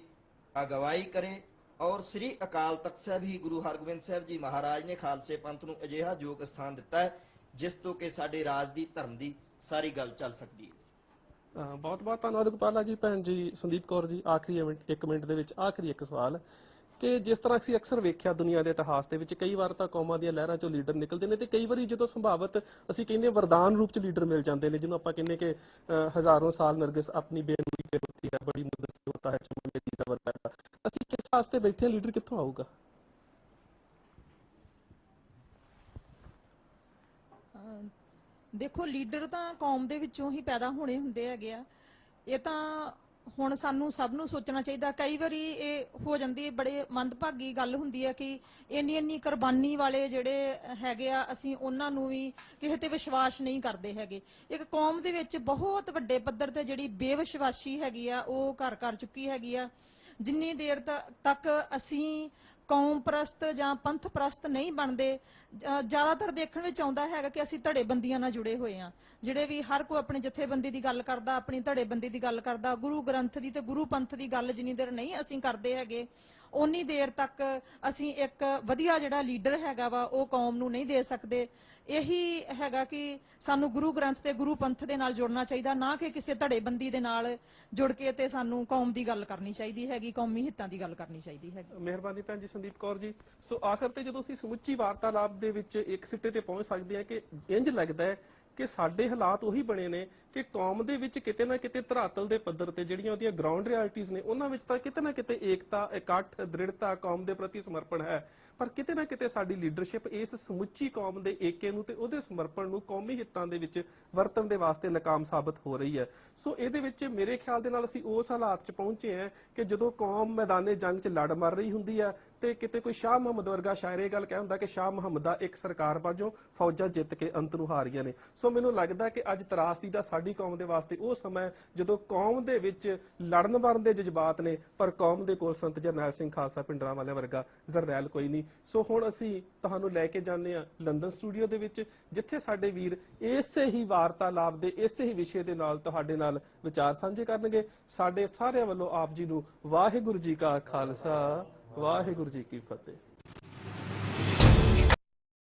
ਅਗਵਾਈ ਕਰੇ। ਔਰ ਸ੍ਰੀ ਅਕਾਲ ਤਖਤ ਸਾਹਿਬ ਹੀ ਗੁਰੂ ਹਰਗੋਬਿੰਦ ਸਾਹਿਬ ਜੀ ਮਹਾਰਾਜ ਨੇ ਖਾਲਸੇ ਪੰਥ ਨੂੰ ਅਜਿਹਾ ਯੋਗ ਸਥਾਨ ਦਿੱਤਾ ਹੈ ਜਿਸ ਤੋਂ ਕਿ ਸਾਡੇ ਰਾਜ ਦੀ, ਧਰਮ ਦੀ ਸਾਰੀ ਗੱਲ ਚੱਲ ਸਕਦੀ ਹੈ। ਬਹੁਤ ਬਹੁਤ ਧੰਨਵਾਦ ਗੋਪਾਲਾ ਜੀ। ਭੈਣ ਜੀ ਸੰਦੀਪ ਕੌਰ ਜੀ, ਆਖਰੀ 1 ਮਿੰਟ ਦੇ ਵਿੱਚ ਆਖਰੀ ਇੱਕ ਸਵਾਲ ਕਿ ਜਿਸ ਤਰ੍ਹਾਂ ਅਸੀਂ ਅਕਸਰ ਵੇਖਿਆ ਦੁਨੀਆ ਦੇ ਇਤਿਹਾਸ ਦੇ ਵਿੱਚ, ਕਈ ਵਾਰ ਤਾਂ ਕੌਮਾਂ ਦੀਆਂ ਲਹਿਰਾਂ ਚੋਂ ਲੀਡਰ ਨਿਕਲਦੇ ਨੇ ਤੇ ਕਈ ਵਾਰੀ ਜਦੋਂ ਸੰਭਾਵਤ ਅਸੀਂ ਕਹਿੰਦੇ ਵਰਦਾਨ ਰੂਪ ਚ ਲੀਡਰ ਮਿਲ ਜਾਂਦੇ ਨੇ, ਜਿਹਨੂੰ ਆਪਾਂ ਕਹਿੰਦੇ ਕਿ ਹਜ਼ਾरों साल नरगिस अपनी बेनूरी पे होती है, बड़ी मुद्दत से होता है चमन में दीदावर पैदा। ਅਸੀਂ ਕਿਸ ਵਾਸਤੇ ਬੈਠੇ, ਲੀਡਰ ਕਿੱਥੋਂ ਆਊਗਾ? ਦੇਖੋ, ਲੀਡਰ ਤਾਂ ਕੌਮ ਦੇ ਵਿੱਚੋਂ ਹੀ ਪੈਦਾ ਹੋਣੇ ਹੁੰਦੇ ਹੈਗੇ ਆ। ਇਹ ਤਾਂ ਹੁਣ ਸਾਨੂੰ ਸਭ ਨੂੰ ਸੋਚਣਾ ਚਾਹੀਦਾ। ਕਈ ਵਾਰੀ ਇਹ ਹੋ ਜਾਂਦੀ ਹੈ, ਬੜੇ ਮੰਦਭਾਗੀ ਗੱਲ ਹੁੰਦੀ ਹੈ ਕਿ ਇੰਨੀ ਕੁਰਬਾਨੀ ਵਾਲੇ ਜਿਹੜੇ ਹੈਗੇ ਆ, ਅਸੀਂ ਉਹਨਾਂ ਨੂੰ ਵੀ ਕਿਸੇ ਤੇ ਵਿਸ਼ਵਾਸ ਨਹੀਂ ਕਰਦੇ ਹੈਗੇ। ਇੱਕ ਕੌਮ ਦੇ ਵਿੱਚ ਬਹੁਤ ਵੱਡੇ ਪੱਧਰ ਤੇ ਜਿਹੜੀ ਬੇਵਿਸ਼ਵਾਸੀ ਹੈਗੀ ਆ ਉਹ ਘਰ ਕਰ ਚੁੱਕੀ ਹੈਗੀ ਆ। ਜਿੰਨੀ ਦੇਰ ਤੱਕ ਅਸੀਂ ਕੌਮ ਪ੍ਰਸਤ ਜਾਂ ਪੰਥ ਪ੍ਰਸਤ ਨਹੀਂ ਬਣਦੇ, ਜ਼ਿਆਦਾਤਰ ਦੇਖਣ ਵਿੱਚ ਆਉਂਦਾ ਹੈਗਾ ਕਿ ਅਸੀਂ ਧੜੇਬੰਦੀਆਂ ਨਾਲ ਜੁੜੇ ਹੋਏ ਆ। ਜਿਹੜੇ ਵੀ ਹਰ ਕੋਈ ਆਪਣੀ ਜਥੇਬੰਦੀ ਦੀ ਗੱਲ ਕਰਦਾ, ਆਪਣੀ ਧੜੇਬੰਦੀ ਦੀ ਗੱਲ ਕਰਦਾ, ਗੁਰੂ ਗ੍ਰੰਥ ਦੀ ਤੇ ਗੁਰੂ ਪੰਥ ਦੀ ਗੱਲ ਜਿੰਨੀ ਦੇਰ ਨਹੀਂ ਅਸੀਂ ਕਰਦੇ ਹੈਗੇ, ਉਨੀ ਦੇਰ ਤੱਕ ਅਸੀਂ ਇੱਕ ਵਧੀਆ ਜਿਹੜਾ ਲੀਡਰ ਹੈਗਾ ਵਾ ਉਹ ਕੌਮ ਨੂੰ ਨਹੀਂ ਦੇ ਸਕਦੇ। ਇਹੀ ਹੈਗਾ ਕਿ ਸਾਨੂੰ ਗੁਰੂ ਗ੍ਰੰਥ ਤੇ ਗੁਰੂ ਪੰਥ ਦੇ ਨਾਲ ਜੁੜਨਾ ਚਾਹੀਦਾ, ਨਾ ਕਿ ਕਿਸੇ ਧੜੇਬੰਦੀ ਦੇ ਨਾਲ ਜੁੜ ਕੇ ਤੇ ਸਾਨੂੰ ਕੌਮ ਦੀ ਗੱਲ ਕਰਨੀ ਚਾਹੀਦੀ ਹੈਗੀ, ਕੌਮੀ ਹਿੱਤਾਂ ਦੀ ਗੱਲ ਕਰਨੀ ਚਾਹੀਦੀ ਹੈਗੀ। ਮਿਹਰਬਾਨੀ ਭੈਣ ਜੀ ਸੰਦੀਪ ਕੌਰ ਜੀ। ਸੋ ਆਖਰ ਤੇ ਜਦੋਂ ਅਸੀਂ ਸਮੁੱਚੀ ਵਾਰਤਾਲਾਪ ਦੇ ਵਿੱਚ ਇੱਕ ਸਿੱਟੇ ਤੇ ਪਹੁੰਚ ਸਕਦੇ ਹਾਂ ਕਿ ਇੰਜ ਲੱਗਦਾ ਹੈ ਕਿ ਸਾਡੇ ਹਾਲਾਤ ਉਹੀ ਬਣੇ ਨੇ ਕਿ ਕੌਮ ਦੇ ਵਿੱਚ ਕਿਤੇ ਨਾ ਕਿਤੇ ਧਰਾਤਲ ਦੇ ਪੱਧਰ ਤੇ ਜਿਹੜੀਆਂ ਉਹਦੀਆਂ ਗਰਾਊਂਡ ਰਿਐਲਿਟੀਜ਼ ਨੇ, ਉਹਨਾਂ ਵਿੱਚ ਤਾਂ ਕਿਤੇ ਨਾ ਕਿਤੇ ਏਕਤਾ, ਇਕੱਠ, ਦ੍ਰਿੜਤਾ, ਕੌਮ ਦੇ ਪ੍ਰਤੀ ਸਮਰਪਣ ਹੈ, ਪਰ ਕਿਤੇ ਨਾ ਕਿਤੇ ਸਾਡੀ ਲੀਡਰਸ਼ਿਪ ਇਸ ਸਮੁੱਚੀ ਕੌਮ ਦੇ ਏਕੇ ਨੂੰ ਤੇ ਉਹਦੇ ਸਮਰਪਣ ਨੂੰ ਕੌਮੀ ਹਿੱਤਾਂ ਦੇ ਵਿੱਚ ਵਰਤਣ ਦੇ ਵਾਸਤੇ ਨਾਕਾਮ ਸਾਬਤ ਹੋ ਰਹੀ ਹੈ। ਸੋ ਇਹਦੇ ਵਿੱਚ ਮੇਰੇ ਖਿਆਲ ਦੇ ਨਾਲ ਅਸੀਂ ਉਸ ਹਾਲਾਤ 'ਚ ਪਹੁੰਚੇ ਹਾਂ ਕਿ ਜਦੋਂ ਕੌਮ ਮੈਦਾਨੇ ਜੰਗ 'ਚ ਲੜ ਮਰ ਰਹੀ ਹੁੰਦੀ ਆ ਤੇ ਕਿਤੇ ਕੋਈ ਸ਼ਾਹ ਮੁਹੰਮਦ ਵਰਗਾ ਸ਼ਾਇਰ ਇਹ ਗੱਲ ਕਹਿ ਹੁੰਦਾ ਕਿ ਸ਼ਾਹ ਮੁਹੰਮਦ ਦਾ ਇੱਕ ਸਰਕਾਰ ਵਜੋਂ ਫੌਜਾਂ ਜਿੱਤ ਕੇ ਅੰਤ ਨੂੰ ਹਾਰੀਆਂ ਨੇ। ਸੋ ਮੈਨੂੰ ਲੱਗਦਾ ਕਿ ਅੱਜ ਤਰਾਸਦੀ ਦਾ ਸਾਡੀ ਕੌਮ ਦੇ ਵਾਸਤੇ ਉਹ ਸਮਾਂ ਜਦੋਂ ਕੌਮ ਦੇ ਵਿੱਚ ਲੜਨ ਮਰਨ ਦੇ ਜਜ਼ਬਾਤ ਨੇ, ਪਰ ਕੌਮ ਦੇ ਕੋਲ ਸੰਤ ਜਰਨੈਲ ਸਿੰਘ ਖਾਲਸਾ ਪਿੰਡਰਾਂ ਵਾਲਿਆਂ ਵਰਗਾ ਜਰਨੈਲ ਕੋਈ ਨਹੀਂ। ਸੋ ਹੁਣ ਅਸੀਂ ਤੁਹਾਨੂੰ ਲੈ ਕੇ ਜਾਂਦੇ ਹਾਂ ਲੰਡਨ ਸਟੂਡੀਓ ਦੇ ਵਿੱਚ, ਜਿੱਥੇ ਸਾਡੇ ਵੀਰ ਇਸੇ ਹੀ ਵਾਰਤਾਲਾਪ ਦੇ ਇਸੇ ਹੀ ਵਿਸ਼ੇ ਦੇ ਨਾਲ ਤੁਹਾਡੇ ਨਾਲ ਵਿਚਾਰ ਸਾਂਝੇ ਕਰਨਗੇ। ਸਾਡੇ ਸਾਰਿਆਂ ਵੱਲੋਂ ਆਪ ਜੀ ਨੂੰ ਵਾਹਿਗੁਰੂ ਜੀ ਕਾ ਖਾਲਸਾ, ਵਾਹਿਗੁਰੂ ਜੀ ਕੀ ਫਤਿਹ।